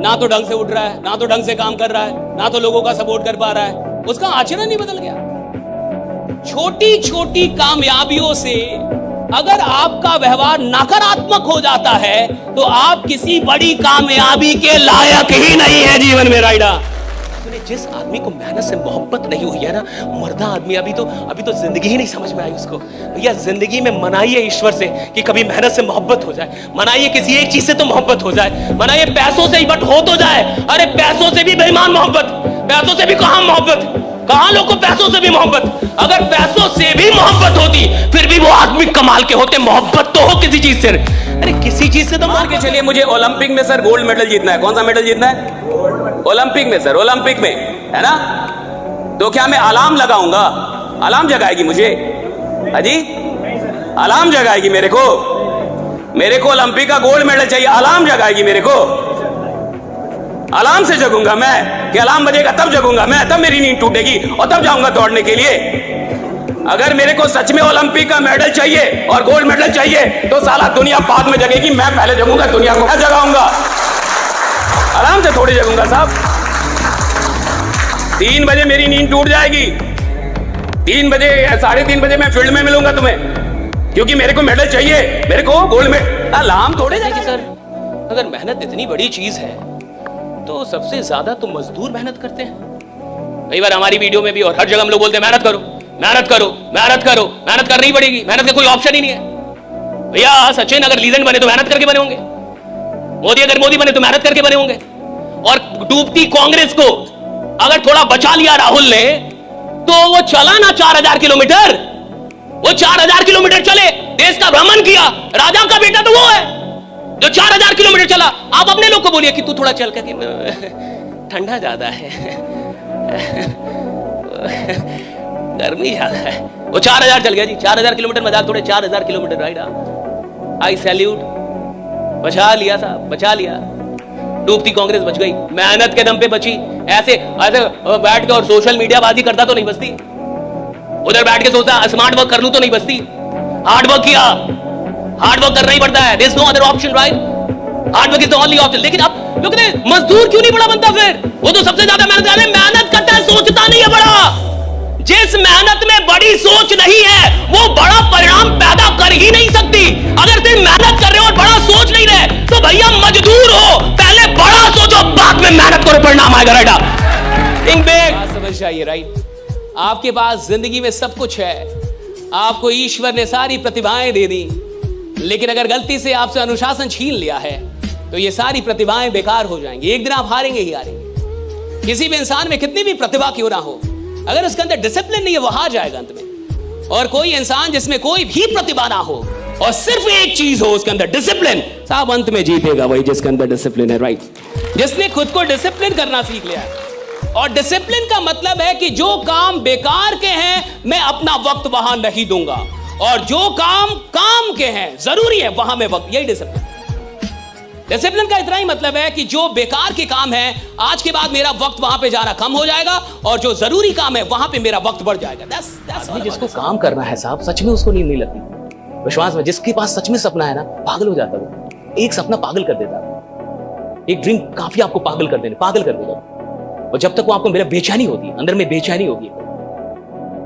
ना तो ढंग से उठ रहा है, ना तो ढंग से काम कर रहा है, ना तो लोगों का सपोर्ट कर पा रहा है। उसका आचरण ही बदल गया। छोटी छोटी कामयाबियों से अगर आपका व्यवहार नकारात्मक हो जाता है तो आप किसी बड़ी कामयाबी के लायक ही नहीं है जीवन में। राइडा जिस आदमी को मेहनत से मोहब्बत नहीं हुई है ना, मर्दा आदमी अभी तो जिंदगी ही नहीं समझ में आई उसको। भैया जिंदगी में मनाइए ईश्वर से कि कभी मेहनत से मोहब्बत हो जाए, मनाइए किसी एक चीज से तो मोहब्बत हो जाए, मनाइए पैसों से ही बट हो तो जाए। अरे पैसों से भी बेईमान मोहब्बत, पैसों से भी कहां मोहब्बत, कहां लोग को पैसों से भी मोहब्बत। अगर पैसों से भी मोहब्बत होती फिर भी वो आदमी कमाल के होते। मोहब्बत तो हो किसी चीज से, अरे किसी चीज से तो मान के चलिए मुझे ओलंपिक में सर गोल्ड मेडल जीतना है। कौन सा मेडल जीतना है? ओलंपिक में सर, ओलंपिक में, है ना। तो क्या मैं अलार्म लगाऊंगा? अलार्म जगाएगी मुझे? अजी अलार्म जगाएगी मेरे को ओलंपिक का गोल्ड मेडल चाहिए, अलार्म जगाएगी मेरे को? अलार्म से जगूंगा मैं कि अलार्म बजेगा तब जगूंगा मैं, तब मेरी नींद टूटेगी और तब जाऊंगा दौड़ने के लिए। अगर मेरे को सच में ओलंपिक का मेडल चाहिए और गोल्ड मेडल चाहिए तो साला दुनिया बाद में जगेगी, मैं पहले जगूंगा, दुनिया को मैं जगाऊंगा। आराम से थोड़ी जगूंगा साहब। 3 बजे मेरी नींद टूट जाएगी, 3 बजे 3:30 बजे मैं फील्ड में मिलूंगा तुम्हें, क्योंकि मेरे को मेडल चाहिए, मेरे को गोल्ड मेडल। अलार्म थोड़े जाएगी सर। अगर मेहनत इतनी बड़ी चीज है तो सबसे ज्यादा तो मजदूर मेहनत करते हैं। कई बार हमारी वीडियो में भी और हर जगह हम लोग बोलते हैं मेहनत करो, मेहनत करो, मेहनत करो, मेहनत करनी पड़ेगी, मेहनत का कोई ऑप्शन ही नहीं है। भैया सचिन अगर लीजेंड बने तो मेहनत करके बने होंगे, मोदी अगर मोदी बने तो मेहनत करके बने होंगे। और डूबती कांग्रेस को अगर थोड़ा बचा लिया राहुल ने तो वो चला ना 4000 किलोमीटर, वो 4000 किलोमीटर चले, देश का भ्रमण किया। राजा का बेटा तो वो है जो 4000 किलोमीटर चला। आप अपने लोग को बोलिए कि तू थोड़ा चल कर, ठंडा ज्यादा है, गर्मी ज्यादा है। वो 4000 चल गया जी, 4000 किलोमीटर, मजाक थोड़े, 4000 किलोमीटर। राइट, आई सैल्यूट, बचा लिया साहब, बचा लिया। डूबती कांग्रेस बच गई, मेहनत के दम पे बची। ऐसे ऐसे बैठ के और सोशल मीडिया बाजी करता तो नहीं बचती, उधर बैठ के सोचता स्मार्ट वर्क कर लूं तो नहीं बचती। हार्ड वर्क किया, हार्ड वर्क करना ही पड़ता है, there is no other option, right. Hard work is the only option. लेकिन अब लोग कहते हैं मजदूर क्यों नहीं बड़ा बनता? फिर वो तो सबसे ज्यादा मेहनत कर रहे, मेहनत करता है, सोचता नहीं है बड़ा। जिस मेहनत में बड़ी सोच नहीं है वो बड़ा परिणाम पैदा कर ही नहीं सकती। अगर सिर्फ मेहनत कर रहे हो और बड़ा सोच नहीं रहे तो भैया मजदूर हो, पहले बड़ा सोचो, बाद में मेहनत करो, परिणाम आएगा। राइट, समझ जाइए। राइट, आपके पास जिंदगी में सब कुछ है, आपको ईश्वर ने सारी प्रतिभाएं दे दी, लेकिन अगर गलती से आपसे अनुशासन छीन लिया है तो ये सारी प्रतिभाएं बेकार हो जाएंगी। एक दिन आप हारेंगे ही हारेंगे। किसी भी इंसान में कितनी भी प्रतिभा क्यों ना हो, अगर उसके अंदर डिसिप्लिन नहीं है वो हार जाएगा अंत में। और कोई इंसान जिसमें कोई भी प्रतिभा ना हो और सिर्फ एक चीज हो उसके अंदर डिसिप्लिन, साहब अंत में जीतेगा वही जिसके अंदर डिसिप्लिन है, राइट। जिसने खुद को डिसिप्लिन करना सीख लिया है। और डिसिप्लिन का मतलब है कि जो काम बेकार के हैं मैं अपना वक्त वहां नहीं दूंगा, और जो काम के हैं जरूरी है वहां में वक्त, यही डिसिप्लिन। डिसिप्लिन का इतना ही मतलब है कि जो बेकार के काम है आज के बाद मेरा वक्त वहां पे जाना कम हो जाएगा, और जो जरूरी काम है वहां पे मेरा वक्त बढ़ जाएगा। जिसको काम करना है साहब, सच में उसको नींद नहीं लगती। विश्वास में जिसके पास सच में सपना है ना, पागल हो जाता है। एक सपना पागल कर देता है, एक ड्रीम काफी आपको पागल कर देगा। और जब तक वो आपको मेरा बेचैनी होती है, अंदर में बेचैनी होगी,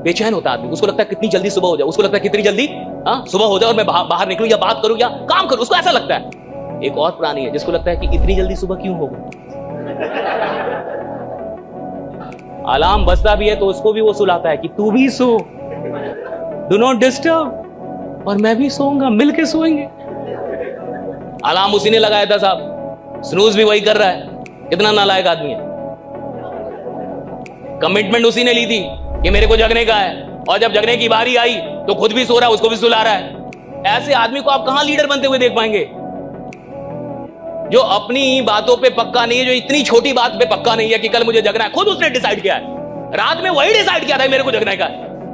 बेचैन होता आदमी, उसको लगता है कितनी जल्दी सुबह हो जाए, उसको लगता है कितनी जल्दी सुबह हो जाए और मैं बाहर निकलूं या बात करूं या काम करूं, उसको ऐसा लगता है। एक और प्राणी है जिसको लगता है कि इतनी जल्दी सुबह क्यों होगा। अलार्म बजता भी है तो उसको भी वो सुलाता है कि तू भी सो, डू नॉट डिस्टर्ब, और मैं भी सोऊंगा, मिलके सोएंगे। अलार्म उसी ने लगाया था साहब, स्नूज भी वही कर रहा है। कितना नालायक आदमी है। कमिटमेंट उसी ने ली थी कि मेरे को जगने का है, और जब जगने की बारी आई तो खुद भी सो रहा है, उसको भी सुला रहा है। ऐसे आदमी को आप कहां लीडर बनते हुए देख पाएंगे? जो अपनी बातों पे पक्का नहीं है, जो इतनी छोटी बात पे पक्का नहीं है कि कल मुझे जगना है, खुद उसने डिसाइड किया है। रात में वही डिसाइड किया था मेरे को जगने का,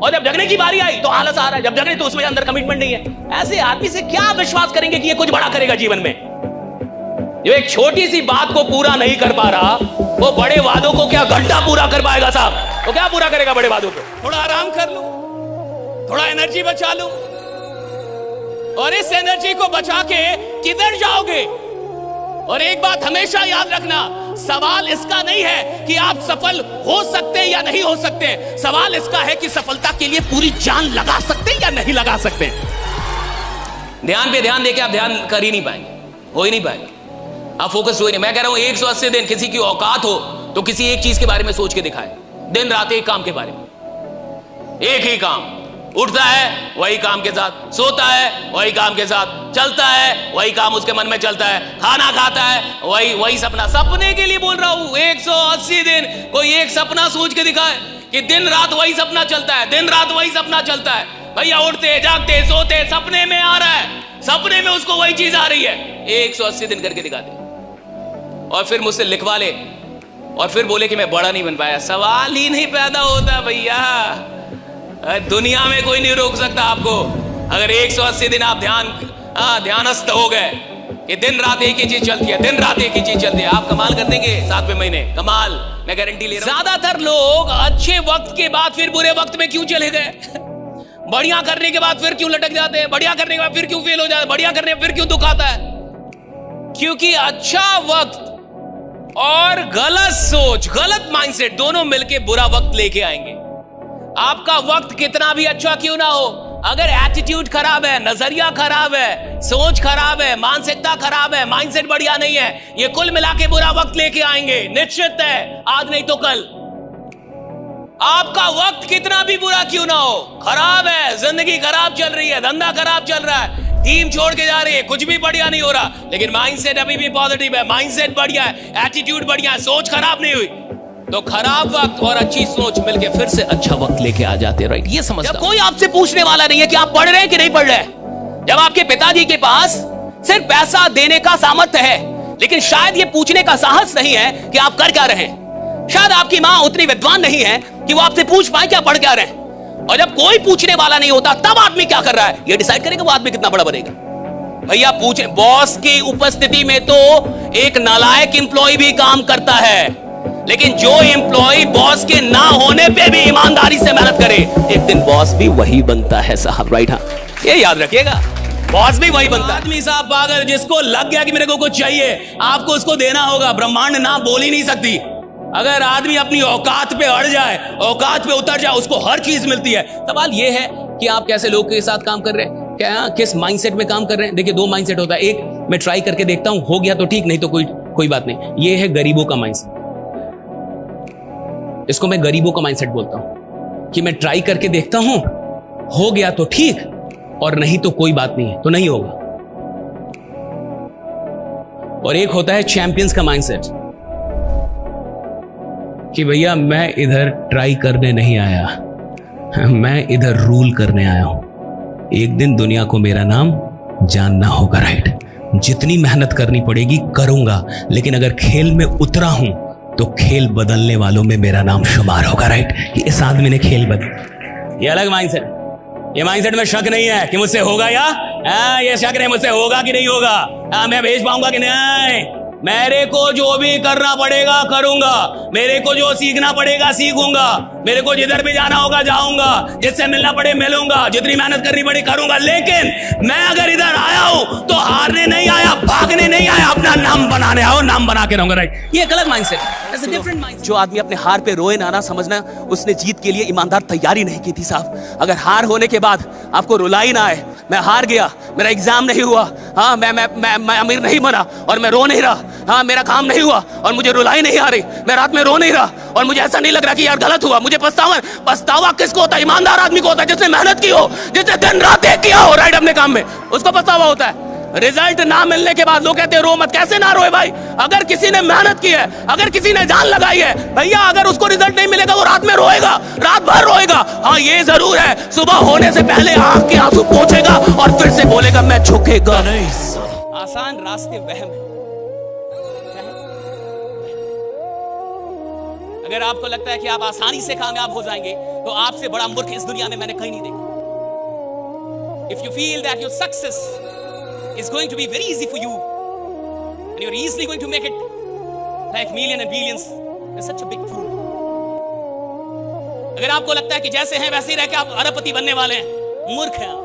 और जब जगने की बारी आई तो आलस आ रहा है। जब जगने तो उसमें अंदर कमिटमेंट नहीं है। ऐसे आदमी से क्या विश्वास करेंगे कि ये कुछ बड़ा करेगा जीवन में? जो एक छोटी सी बात को पूरा नहीं कर पा रहा, वो बड़े वादों को क्या घंटा पूरा कर पाएगा साहब? तो क्या पूरा करेगा बड़े वादों को? थोड़ा आराम कर लूं, थोड़ा एनर्जी बचा लूं, और इस एनर्जी को बचा के किधर जाओगे? और एक बात हमेशा याद रखना, सवाल इसका नहीं है कि आप सफल हो सकते हैं या नहीं हो सकते। सवाल इसका है कि सफलता के लिए पूरी जान लगा सकते हैं या नहीं लगा सकते। ध्यान पे ध्यान देके आप ध्यान कर ही नहीं पाएंगे, हो ही नहीं पाएगा, आप फोकस हो ही नहीं। मैं कह रहा हूं 180 दिन किसी की औकात हो तो किसी एक चीज के बारे में सोच के दिखाए, दिन रात एक काम के बारे में, एक ही काम। उठता है वही काम के साथ, सोता है वही काम के साथ, चलता है वही काम उसके मन में चलता है, खाना खाता है वही सपना। सपने के लिए बोल रहा हूं 180 दिन कोई एक सपना सोच के दिखाए कि दिन रात वही सपना चलता है, दिन रात वही सपना चलता है। भैया उठते जागते सोते सपने में आ रहा है, सपने में उसको वही चीज आ रही है। 180 दिन करके दिखा दे और फिर मुझसे लिखवा ले और फिर बोले कि मैं बड़ा नहीं बन पाया। सवाल ही नहीं पैदा होता भैया। दुनिया में कोई नहीं रोक सकता आपको। अगर 180 दिन आप ध्यानस्थ हो गए कि दिन रात एक ही चीज चलती है, दिन रात एक ही चीज चलती है, आप कमाल कर देंगे 7वें महीने, कमाल, मैं गारंटी ले रहा हूं। ज्यादातर लोग अच्छे वक्त के बाद फिर बुरे वक्त में क्यों चले गए? बढ़िया करने के बाद फिर क्यों लटक जाते हैं? बढ़िया करने के बाद फिर क्यों फेल हो जाते हैं? बढ़िया करने फिर क्यों दुख आता है? क्योंकि अच्छा वक्त और गलत सोच, गलत माइंडसेट दोनों मिलके बुरा वक्त लेके आएंगे। आपका वक्त कितना भी अच्छा क्यों ना हो, अगर एटीट्यूड खराब है, नजरिया खराब है, सोच खराब है, मानसिकता खराब है, माइंडसेट बढ़िया नहीं है, ये कुल मिला के बुरा वक्त लेके आएंगे, निश्चित है, आज नहीं तो कल। आपका वक्त कितना भी बुरा क्यों ना हो, खराब है, जिंदगी खराब चल रही है, धंधा खराब चल रहा है, टीम छोड़ के जा रही है, कुछ भी बढ़िया नहीं हो रहा, लेकिन माइंडसेट अभी भी पॉजिटिव है, माइंडसेट बढ़िया है, एटीट्यूड बढ़िया है, सोच खराब नहीं हुई, तो खराब वक्त और अच्छी सोच मिलके फिर से अच्छा वक्त लेके आ जाते हैं, राइट? ये समझ। जब कोई आपसे पूछने वाला नहीं है कि आप पढ़ रहे हैं कि नहीं पढ़ रहे हैं, जब आपके पिताजी के पास सिर्फ पैसा देने का सामर्थ्य है लेकिन शायद ये पूछने का साहस नहीं है कि आप कर क्या रहे हैं, शायद आपकी मां उतनी विद्वान नहीं है कि वो आपसे पूछ पाए क्या पढ़ क्या रहे हैं, और जब कोई पूछने वाला नहीं होता तब आदमी क्या कर रहा है ये डिसाइड करेगा वो आदमी कितना बड़ा बनेगा। भैया पूछे, बॉस की उपस्थिति में तो एक नालायक एम्प्लॉय भी काम करता है, लेकिन जो एम्प्लॉय बॉस के ना होने पे भी ईमानदारी से मेहनत करे एक दिन बॉस भी वही बनता है साहब, राइट? हाँ, ये याद रखिएगा, बॉस भी वही बनता है। आदमी साहब पागल जिसको लग गया कि मेरे को कुछ चाहिए, आपको उसको देना होगा। ब्रह्मांड ना बोल ही नहीं सकती। अगर आदमी अपनी औकात पे अड़ जाए, औकात पे उतर जाए, उसको हर चीज मिलती है। सवाल ये है कि आप कैसे लोग के साथ काम कर रहे हैं, क्या किस माइंडसेट में काम कर रहे हैं। देखिए 2 माइंडसेट होता है, एक मैं ट्राई करके देखता हूं, हो गया तो ठीक, नहीं तो कोई बात नहीं। ये है गरीबों का माइंडसेट, इसको मैं गरीबों का माइंडसेट बोलता हूं कि मैं ट्राई करके देखता हूं, हो गया तो ठीक, और नहीं तो कोई बात नहीं है, तो नहीं होगा। और एक होता है चैंपियंस का माइंडसेट कि भैया मैं इधर ट्राई करने नहीं आया, मैं इधर रूल करने आया हूं। एक दिन दुनिया को मेरा नाम जानना होगा, राइट? जितनी मेहनत करनी पड़ेगी करूंगा, लेकिन अगर खेल में उतरा हूं तो खेल बदलने वालों में मेरा नाम शुमार होगा, राइट? इस आदमी ने खेल बदल, ये अलग माइंडसेट। ये माइंडसेट में शक नहीं है कि मुझसे होगा या ये शक नहीं मुझसे होगा कि नहीं होगा, मैं भेज पाऊंगा कि नहीं। मेरे को जो भी करना पड़ेगा करूंगा, मेरे को जो सीखना पड़ेगा सीखूंगा, मेरे को जिधर भी जाना होगा जाऊंगा, जिससे मिलना पड़े मिलूंगा, जितनी मेहनत करनी पड़े करूंगा। लेकिन मैं अगर इधर आया हूं तो हारने नहीं आया, भागने नहीं आया, अपना नाम बनाने आओ, नाम बना के रहूंगा, राइट? ये एक अलग माइंडसेट है, डिफरेंट माइंडसेट। जो आदमी अपने हार पे रोए ना समझना उसने जीत के लिए ईमानदार तैयारी नहीं की थी साहब। अगर हार होने के बाद आपको रुलाई ना आए, मैं हार गया, मेरा एग्जाम नहीं हुआ, हाँ मैं अमीर नहीं बना और मैं रो नहीं रहा, हाँ मेरा काम नहीं हुआ और मुझे रुलाई नहीं आ रही, मैं रात में रो नहीं रहा और मुझे ऐसा नहीं लग रहा कि यार गलत हुआ, मुझे पछतावा किसको होता है? ईमानदार आदमी को होता है, जिसने मेहनत की हो, जिसने दिन रात एक किया हो, राइट, अपने काम में, उसको पछतावा होता है। रिजल्ट ना मिलने के बाद लोग कहते हैं रो मत। कैसे ना रोए भाई? अगर किसी ने मेहनत की है, अगर किसी ने जान लगाई है, भैया अगर उसको रिजल्ट नहीं मिलेगा वो रात में रोएगा, रात भर रोएगा। हाँ ये जरूर है, सुबह होने से पहले आंख के आंसू पोंछेगा और फिर से बोलेगा मैं झुकेगा नहीं। आसान रास्ते वहम है। अगर आपको लगता है कि आप आसानी से कामयाब हो जाएंगे तो आपसे बड़ा मूर्ख इस दुनिया में मैंने कहीं नहीं देखा। If you feel that your success is going to be very easy for you and you're easily going to make it like millions and billions, you're such a big fool. अगर आपको लगता है कि जैसे हैं वैसे ही रह के आप अरबपति बनने वाले हैं, मूर्ख हैं आप।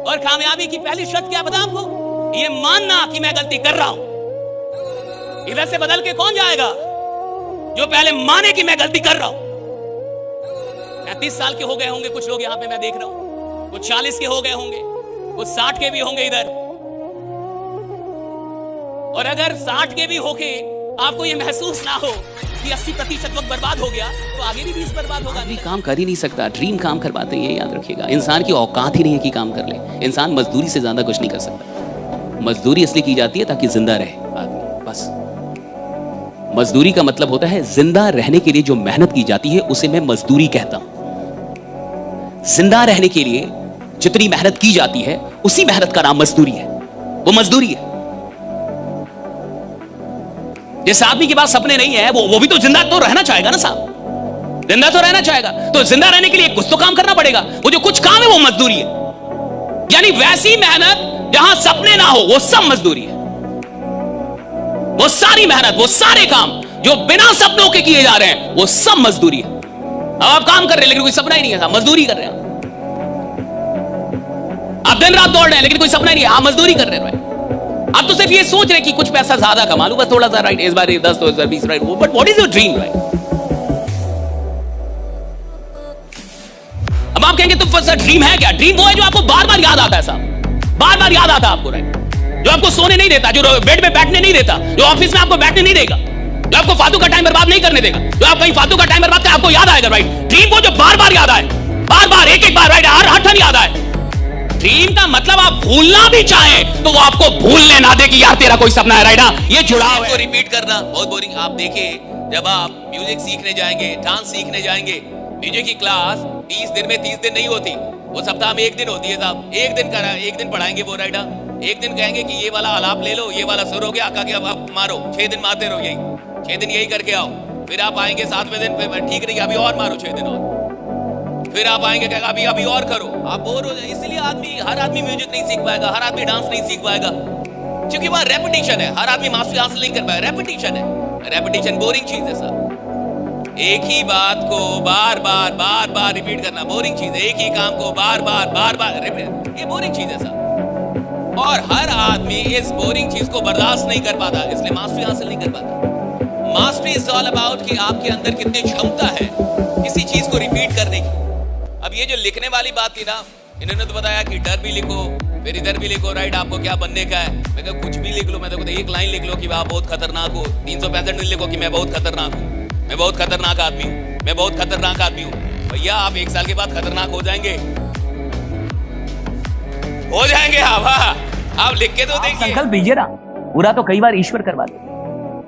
और कामयाबी की पहली शर्त क्या पता आपको? ये मानना कि मैं गलती कर रहा हूं। इधर से बदल के कौन जाएगा जो पहले माने कि मैं गलती कर रहा हूं। 30 साल के हो गए होंगे कुछ लोग यहां पे, मैं देख रहा हूं, कुछ 40 के हो गए होंगे, कुछ 60 के भी होंगे इधर। और अगर 60 के भी होके आपको ये महसूस ना हो कि 80% वक्त बर्बाद हो गया, तो आगे भी 20 बर्बाद होगा। आदमी काम कर ही नहीं सकता, ड्रीम काम करवाते हैं, ये याद रखिएगा। इंसान की औकात ही नहीं है कि काम कर ले। इंसान मजदूरी से ज्यादा कुछ नहीं कर सकता। मजदूरी इसलिए की जाती है ताकि जिंदा रहे आदमी, बस। मजदूरी का मतलब होता है जिंदा रहने के लिए जो मेहनत की जाती है उसे मैं मजदूरी कहता हूं। जिंदा रहने के लिए जितनी मेहनत की जाती है उसी मेहनत का नाम मजदूरी है, वो मजदूरी है। जिस आदमी के पास सपने नहीं है वो भी तो जिंदा तो रहना चाहेगा ना साहब, जिंदा तो रहना चाहेगा। तो जिंदा रहने के लिए कुछ तो काम करना पड़ेगा, वो जो कुछ काम है वो मजदूरी है। यानी वैसी मेहनत जहां सपने ना हो वो सब मजदूरी है। वो सारी मेहनत, वो सारे काम जो बिना सपनों के किए जा रहे हैं वो सब मजदूरी है। अब आप काम कर रहे हैं लेकिन कोई सपना ही नहीं है, मजदूरी कर रहे हैं। आप दिन रात दौड़ रहे हैं लेकिन कोई सपना ही नहीं है, आप मजदूरी कर रहे हैं। आप तो सिर्फ ये सोच रहे हैं कि कुछ पैसा ज्यादा कमा लूं, बस थोड़ा सा, राइट, इस बार 10 तो इस बार 20, right. But what is your dream, right? अब आप कहेंगे तो सर ड्रीम है क्या? ड्रीम वो है जो आपको बार बार याद आता है साहब, बार बार याद आता है आपको, राइट? जो आपको सोने नहीं देता, जो बेड में बैठने नहीं देता, जो ऑफिस में आपको बैठने नहीं देगा, जो आपको फालतू का टाइम बर्बाद नहीं करने देगा, जो आप कहीं फालतू का टाइम बर्बाद कर आपको याद आएगा, राइट? ड्रीम वो जो बार बार याद आए, बार बार, एक एक बार, राइट, हर ठन याद आए। ड्रीम का मतलब आप भूलना भी चाहें तो वो आपको भूलने ना दे कि यार तेरा कोई सपना है, राइट? ये जुड़ाव है। रिपीट करना बहुत बोरिंग। आप देखिए, जब आप म्यूजिक सीखने जाएंगे, डांस सीखने जाएंगे, म्यूजिक की क्लास 30 दिन में 30 दिन नहीं होती, वो सप्ताह में 1 दिन होती है साहब। 1 दिन करा, 1 दिन पढ़ाएंगे वो, राइट? 1 दिन कहेंगे कि ये वाला आलाप ले लो, ये वाला सुर हो गया, आका के अब आप मारो, 6 दिन मारते रहो, यही 6 दिन यही करके आओ। फिर आप आएंगे 7वें दिन, फिर ठीक नहीं, अभी और मारो 6 दिन और। फिर आप आएंगे कहेगा अभी और करो, आप बोर हो जाए। इसलिए हर आदमी म्यूजिक नहीं सीख पाएगा, हर आदमी डांस नहीं सीख पाएगा, क्योंकि वह रेपिटेशन है। हर आदमी मास्टरी हासिल नहीं कर पाएगा, रेपिटेशन है। रेपिटेशन बोरिंग चीज है साहब। एक ही बात को बार बार रिपीट करना बोरिंग चीज है। एक ही काम को बार बार रिपीट, ये बोरिंग चीज है साहब। और हर आदमी इस बोरिंग चीज को बर्दाश्त नहीं कर पाता, इसलिए मास्टरी हासिल नहीं कर पाता। मास्टरी इज ऑल अबाउट कि आपके अंदर कितनी क्षमता है किसी चीज को रिपीट करने की। अब ये जो लिखने वाली बात थी ना, इन्होंने तो बताया कि डर भी लिखो, फिर इधर भी लिखो, राइट? आपको क्या बनने का है? मैं कहा कुछ भी लिख लो, मैं तो कहता 1 लाइन लिख लो कि आप बहुत खतरनाक हो। 365 दिन लिखो कि मैं बहुत खतरनाक हूँ, मैं बहुत खतरनाक आदमी हूँ, मैं बहुत खतरनाक आदमी हूँ। भैया आप 1 साल के बाद खतरनाक हो जाएंगे, हो जाएंगे आप। हाँ, आप लिख के तो देखिए। संकल्प दीजिए ना, पूरा तो कई बार ईश्वर करवा दे।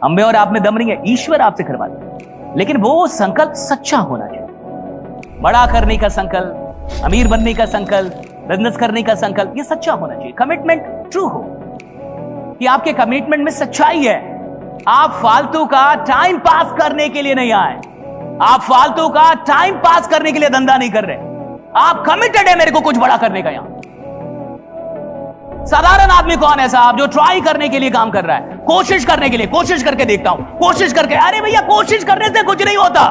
हम में और आप में दम नहीं है, ईश्वर आपसे करवा दे, लेकिन वो संकल्प सच्चा होना चाहिए। बड़ा करने का संकल्प, अमीर बनने का संकल्प, बिजनेस करने का संकल्प, ये सच्चा होना चाहिए। कमिटमेंट ट्रू हो, कि आपके कमिटमेंट में सच्चाई है। आप फालतू का टाइम पास करने के लिए नहीं आए, आप फालतू का टाइम पास करने के लिए धंधा नहीं कर रहे, आप कमिटेड है मेरे को कुछ बड़ा करने का। यहां साधारण आदमी कौन है साहब, जो ट्राई करने के लिए काम कर रहा है, कोशिश करने के लिए, कोशिश करके देखता हूं, कोशिश करके। अरे भैया, कोशिश करने से कुछ नहीं होता।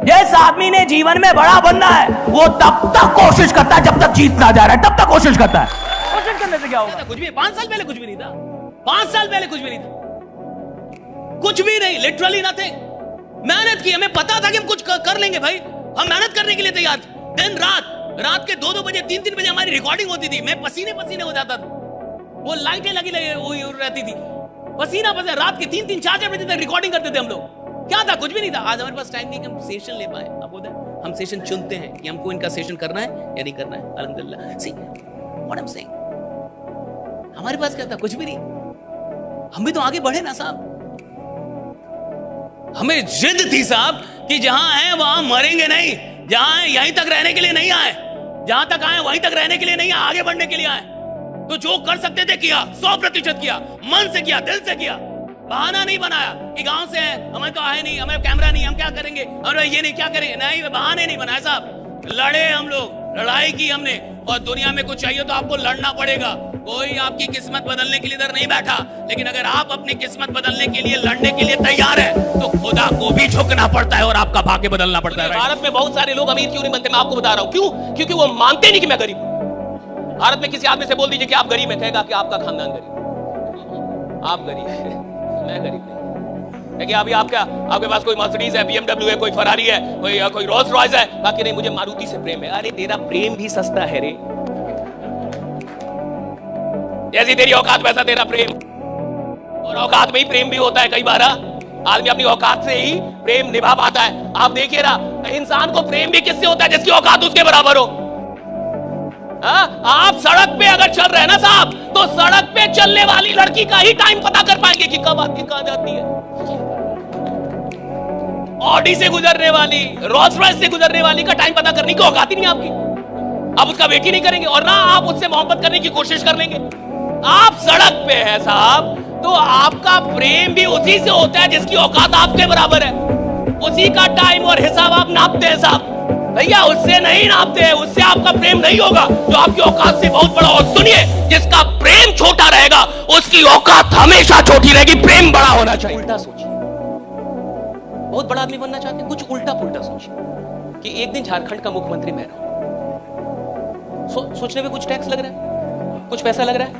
जिस आदमी ने जीवन में बड़ा बनना है, वो तब तक कोशिश करता है जब तक जीत ना जा रहा है, तब तक कोशिश करता है। कोशिश करने से क्या होगा? कुछ भी 5 साल पहले कुछ भी नहीं था, 5 साल पहले कुछ भी नहीं था, कुछ भी नहीं, लिटरली नथिंग। मेहनत की, हमें पता था कि हम कुछ कर लेंगे भाई, हम मेहनत करने के लिए तैयार थे। दिन रात के 2-2 बजे 3-3 बजे हमारी रिकॉर्डिंग होती थी, मैं पसीने पसीने हो जाता था, वो लाइटें लगी रहती थी, पसीना पसीना, रात के 3-3 4-4 बजे तक रिकॉर्डिंग करते थे हम लोग। क्या था? कुछ भी नहीं था। आज हमारे पास टाइम नहीं कि हम सेशन ले पाए। अब होता है, हम सेशन चुनते हैं कि हमको इनका सेशन करना है या नहीं करना है। अल्हम्दुलिल्लाह। See what I am saying, हमारे पास क्या था? कुछ भी नहीं। हम भी तो आगे बढ़े ना साहब, हमें जिद थी साहब कि जहां है वहां मरेंगे नहीं, जहां है यहीं तक रहने के लिए नहीं आए, जहां तक आए वहीं तक रहने के लिए नहीं आए, आगे बढ़ने के लिए आए। तो जो कर सकते थे किया, 100% किया, मन से किया, दिल से किया, बहाना नहीं बनाया कि गांव से है, हमें तो आए नहीं, हमें कैमरा नहीं, हम क्या करेंगे, और ये नहीं क्या करेंगे, नहीं, बहाने नहीं बनाए साहब। लड़े हम लोग, लड़ाई की हमने। और दुनिया में कुछ चाहिए तो आपको लड़ना पड़ेगा। कोई आपकी किस्मत बदलने के लिए इधर नहीं बैठा, लेकिन अगर आप अपनी किस्मत बदलने के लिए, लड़ने के लिए तैयार है, तो खुदा को भी झुकना पड़ता है और आपका भाग्य बदलना पड़ता है। भारत में बहुत सारे लोग अमीर क्यों नहीं बनते, मैं आपको बता रहा हूं क्यों। क्योंकि वो मानते नहीं कि मैं गरीब हूं। भारत में किसी आदमी से बोल दीजिए कि आप गरीब है, कहेगा कि आपका खानदान गरीब, आप गरीब है, मैं गरीब नहीं। देखिए अभी आपके पास कोई मर्सिडीज है, BMW है, कोई फरारी है, कोई रोल्स रॉयस है, बाकी नहीं, मुझे मारुति से प्रेम है। अरे तेरा प्रेम भी सस्ता है रे, जैसी तेरी औकात वैसा तेरा प्रेम। और औकात में ही प्रेम भी होता है। कई बार आदमी अपनी औकात से ही प्रेम निभा पाता है। आप देखिए ना, इंसान को प्रेम भी किससे होता है? जिसकी औकात उसके बराबर हो। आप सड़क पे अगर चल रहे हैं ना साहब, तो सड़क पे चलने वाली लड़की का ही टाइम पता कर पाएंगे कि कब आके कहां जाती है। ऑडी से गुजरने वाली, रोल्स रॉयस से गुजरने वाली का टाइम पता करने की औकात ही नहीं आपकी। आप उसका वेट ही नहीं करेंगे और ना आप उससे मोहब्बत करने की कोशिश कर लेंगे। आप सड़क पे हैं साहब, तो आपका प्रेम भी उसी से होता है जिसकी औकात आपके बराबर है। उसी का टाइम और हिसाब आप नापते हैं साहब। भैया उससे नहीं नापते हैं, उससे आपका प्रेम नहीं होगा जो आपकी औकात से बहुत बड़ा। और सुनिए, जिसका प्रेम छोटा रहेगा उसकी औकात हमेशा छोटी रहेगी। प्रेम बड़ा होना चाहिए। उल्टा सोचिए, बहुत बड़ा आदमी बनना चाहते हैं, कुछ उल्टा पुल्टा सोचिए कि एक दिन झारखंड का मुख्यमंत्री मैं रहूं। सोचने में कुछ टैक्स लग रहा है, कुछ पैसा लग रहा है,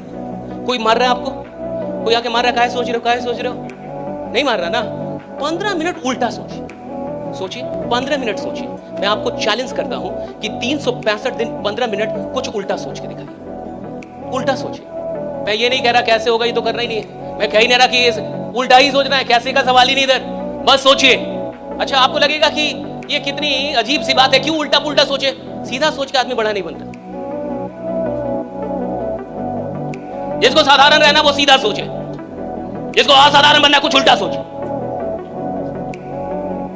कोई मार रहा है आपको, कोई आके मार रहा है, काहे सोच रहे हो, नहीं मार रहा ना। 15 मिनट उल्टा सोचिए, 15 मिनट सोचिए। मैं आपको चैलेंज करता हूं कि 365 दिन 15 मिनट कुछ उल्टा सोच के दिखाइए। उल्टा सोचिए। मैं ये नहीं कह रहा कैसे होगा, ये तो करना ही नहीं है। मैं कह ही नहीं रहा कि उल्टा ही सोचना है, कैसे का सवाल ही नहीं इधर, बस सोचिए। अच्छा, आपको लगेगा कि ये कितनी अजीब सी बात है, क्यों उल्टा पुल्टा सोचे। सीधा सोच के आदमी बड़ा नहीं बनता। जिसको साधारण रहना वो सीधा सोचे, जिसको असाधारण बनना कुछ उल्टा सोचे,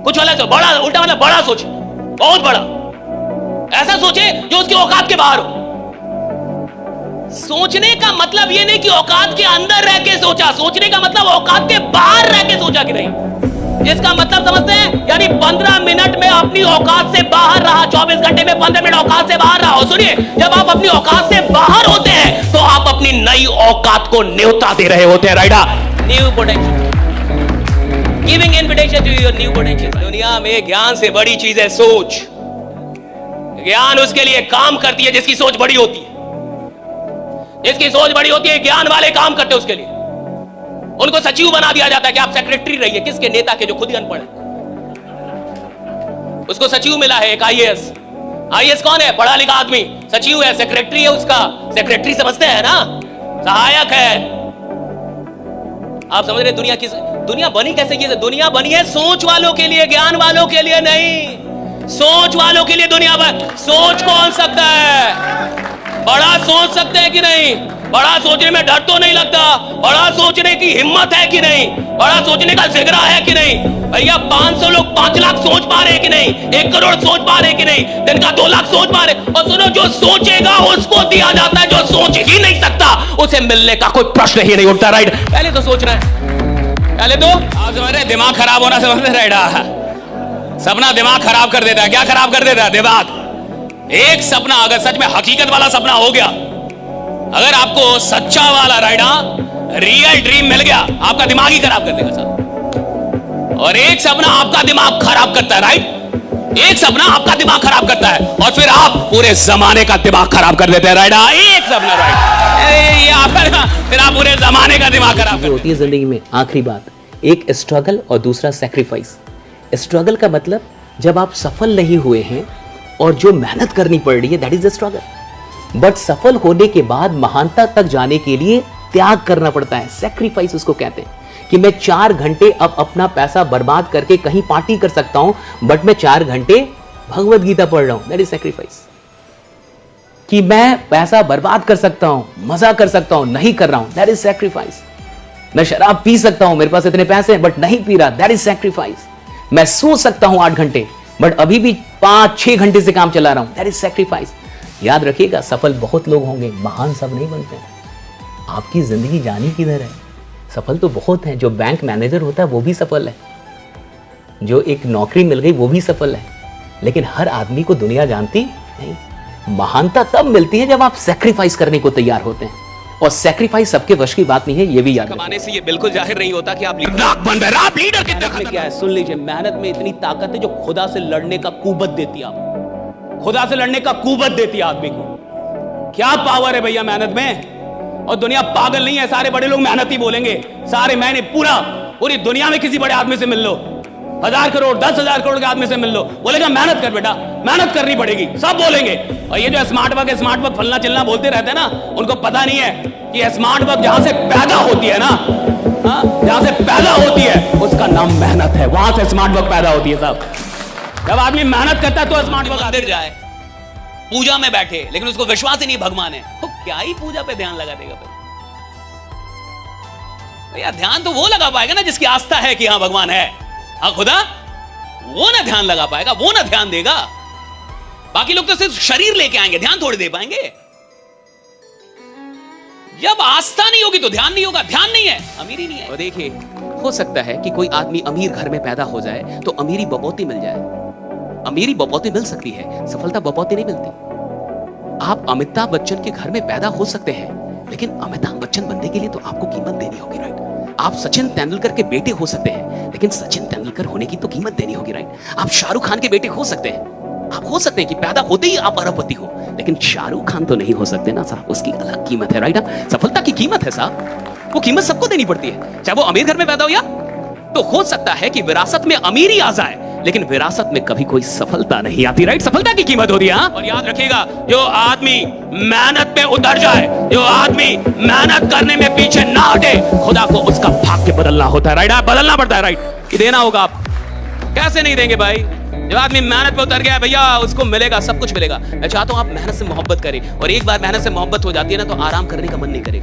कुछ अलग सोचे। बड़ा उल्टा मतलब बड़ा सोचे, बहुत बड़ा। ऐसा सोचे जो उसकी औकात के बाहर हो। सोचने का मतलब ये नहीं कि औकात के अंदर रह के सोचा, सोचने का मतलब औकात के बाहर रह के सोचा कि नहीं। इसका मतलब समझते हैं, यानी 15 मिनट में अपनी औकात से बाहर रहा, 24 घंटे में 15 मिनट औकात से बाहर रहा। और सुनिए, जब आप अपनी औकात से बाहर होते हैं तो आप अपनी नई औकात को न्योता दे रहे होते हैं। राइडा, new potential, giving invitation to your new potential. दुनिया में ज्ञान से बड़ी चीज है सोच। ज्ञान उसके लिए काम करती है जिसकी सोच बड़ी होती है। जिसकी सोच बड़ी होती है, ज्ञान वाले काम करते हैं उसके लिए। उनको सचिव बना दिया जाता है कि आप सेक्रेटरी रहिए। किसके? नेता के, जो खुद ही अनपढ़ है। उसको सचिव मिला है एक आईएएस। आईएएस कौन है? पढ़ा लिखा आदमी। सचिव है, सेक्रेटरी है उसका। सेक्रेटरी समझते हैं ना, सहायक है। आप समझ रहे दुनिया बनी कैसे? की दुनिया बनी है सोच वालों के लिए, ज्ञान वालों के लिए नहीं। सोच वालों के लिए दुनिया भर। सोच कौन सकता है? बड़ा सोच सकते हैं कि नहीं? बड़ा सोचने में डर तो नहीं लगता? बड़ा सोचने की हिम्मत है कि नहीं? बड़ा सोचने का जिगरा है कि नहीं? भैया 500 लोग 5 लाख सोच पा रहे कि नहीं? 1 करोड़ सोच पा रहे कि नहीं? दिन का 2 लाख सोच पा रहे? और सुनो, जो सोचेगा उसको दिया जाता है, जो सोच ही नहीं सकता उसे मिलने का कोई प्रश्न ही नहीं उठता। राइट? पहले तो सोच रहा है, पहले तो आप समझ रहे, दिमाग खराब होना समझ रहे। सपना दिमाग खराब कर देता है। क्या खराब कर देता है? दिमाग। एक सपना अगर सच में हकीकत वाला सपना हो गया, अगर आपको सच्चा वाला राइडा रियल ड्रीम मिल गया, आपका दिमाग ही खराब कर देगा साहब। और एक सपना आपका दिमाग खराब करता है। राइट? एक सपना आपका दिमाग खराब करता है और फिर आप पूरे जमाने का दिमाग खराब कर देते हैं। राइडा एक सपना। राइट? फिर आप पूरे जमाने का दिमाग खराब कर होती है जिंदगी में। आखिरी बात, एक स्ट्रगल और दूसरा सैक्रिफाइस। स्ट्रगल का मतलब जब आप सफल नहीं हुए हैं और जो मेहनत करनी पड़ रही है, that is the struggle. But सफल होने के बाद महानता तक जाने के लिए त्याग करना पड़ता है, सैक्रिफाइस उसको कहते हैं। कि मैं 4 घंटे अब अपना पैसा बर्बाद करके कहीं पार्टी कर सकता हूं, बट मैं 4 घंटे भगवत गीता पढ़ रहा हूं, दैट इज सैक्रिफाइस। कि मैं पैसा बर्बाद कर सकता हूं, मजा कर सकता हूं, नहीं कर रहा हूं, दैट इज सैक्रिफाइस। मैं शराब पी सकता हूं, मेरे पास इतने पैसे हैं बट नहीं पी रहा, दैट इज सैक्रिफाइस। मैं सो सकता हूं 8 घंटे बट अभी भी 5-6 घंटे से काम चला रहा हूं, दैट इज सैक्रिफाइस। याद रखिएगा, सफल बहुत लोग होंगे, महान सब नहीं बनते। आपकी जिंदगी जानी किधर है? सफल तो बहुत हैं। जो बैंक मैनेजर होता है वो भी सफल है, जो एक नौकरी मिल गई वो भी सफल है, लेकिन हर आदमी को दुनिया जानती नहीं। महानता तब मिलती है जब आप सैक्रिफाइस करने को तैयार होते हैं, और सैक्रिफाइस सबके वश की बात नहीं है, ये भी याद कमाने से ये बिल्कुल जाहिर नहीं होता कि आप लीडर बन रहे हैं। आप लीडर कितना में क्या है सुन लीजिए, मेहनत में इतनी ताकत है जो खुदा से लड़ने का कुवत देती है आपको। खुदा से लड़ने का कुवत देती है आदमी को। क्या पावर है भैया मेहनत में। और दुनिया पागल नहीं है, सारे बड़े लोग मेहनत ही बोलेंगे सारे। मैंने पूरी दुनिया में किसी बड़े आदमी से मिल लो, 1000 करोड़ 10,000 करोड़ के आदमी से मिल लो, बोलेगा मेहनत कर बेटा, मेहनत करनी पड़ेगी, सब बोलेंगे। और ये जो स्मार्ट वर्क फलना चिलना बोलते रहते हैं ना, उनको पता नहीं है कि स्मार्ट वर्क जहां से पैदा होती है ना, जहां से पैदा होती है उसका नाम मेहनत है। वहां से स्मार्ट वर्क पैदा होती है साहब। जब आदमी मेहनत करता है तो स्मार्ट वर्क मंदिर जाए, पूजा में बैठे, लेकिन उसको विश्वास ही नहीं भगवान है, तो क्या ही पूजा पे ध्यान लगा देगा? भैया ध्यान तो वो लगा पाएगा ना जिसकी आस्था है कि हाँ भगवान है। हाँ खुदा, वो ना ध्यान लगा पाएगा, वो ना ध्यान देगा। बाकी लोग तो सिर्फ शरीर लेके आएंगे, ध्यान थोड़ी दे पाएंगे। जब आस्था नहीं होगी तो ध्यान नहीं होगा। ध्यान नहीं है, अमीरी नहीं है। और देखिए, हो सकता है कि कोई आदमी अमीर घर में पैदा हो जाए तो अमीरी बपौती मिल जाए। अमीरी बपौती मिल सकती है, सफलता बपौती नहीं मिलती। आप अमिताभ बच्चन के घर में पैदा हो सकते हैं, लेकिन अमिताभ बच्चन बनने के लिए तो आपको कीमत देनी होगी। राइट? आप सचिन तेंदुलकर के बेटे हो सकते हैं, लेकिन सचिन तेंदुलकर होने की तो कीमत देनी होगी। राइट? आप शाहरुख खान के बेटे हो सकते हैं, आप हो सकते हैं कि पैदा होते ही आप अरबपति हो, लेकिन शाहरुख खान तो नहीं हो सकते ना साहब, उसकी अलग कीमत है। राइट? सफलता की कीमत है साहब, वो कीमत सबको देनी पड़ती है, चाहे वो अमीर घर में पैदा हो या। तो हो सकता है कि विरासत में अमीरी आ जाए, लेकिन विरासत में कभी कोई सफलता नहीं आती। राइट? सफलता की कीमत होती है। हाँ? और याद रखिएगा, जो आदमी मेहनत में उतर जाए, जो आदमी मेहनत करने में पीछे ना हटे, खुदा को उसका भाग्य बदलना होता है। राइट? बदलना पड़ता है। राइट? ये देना होगा। आप कैसे नहीं देंगे भाई? जो आदमी मेहनत पे उतर गया भैया, उसको मिलेगा, सब कुछ मिलेगा। मैं चाहता हूं आप मेहनत से मोहब्बत करें, और एक बार मेहनत से मोहब्बत हो जाती है ना, तो आराम करने का मन नहीं करेगा।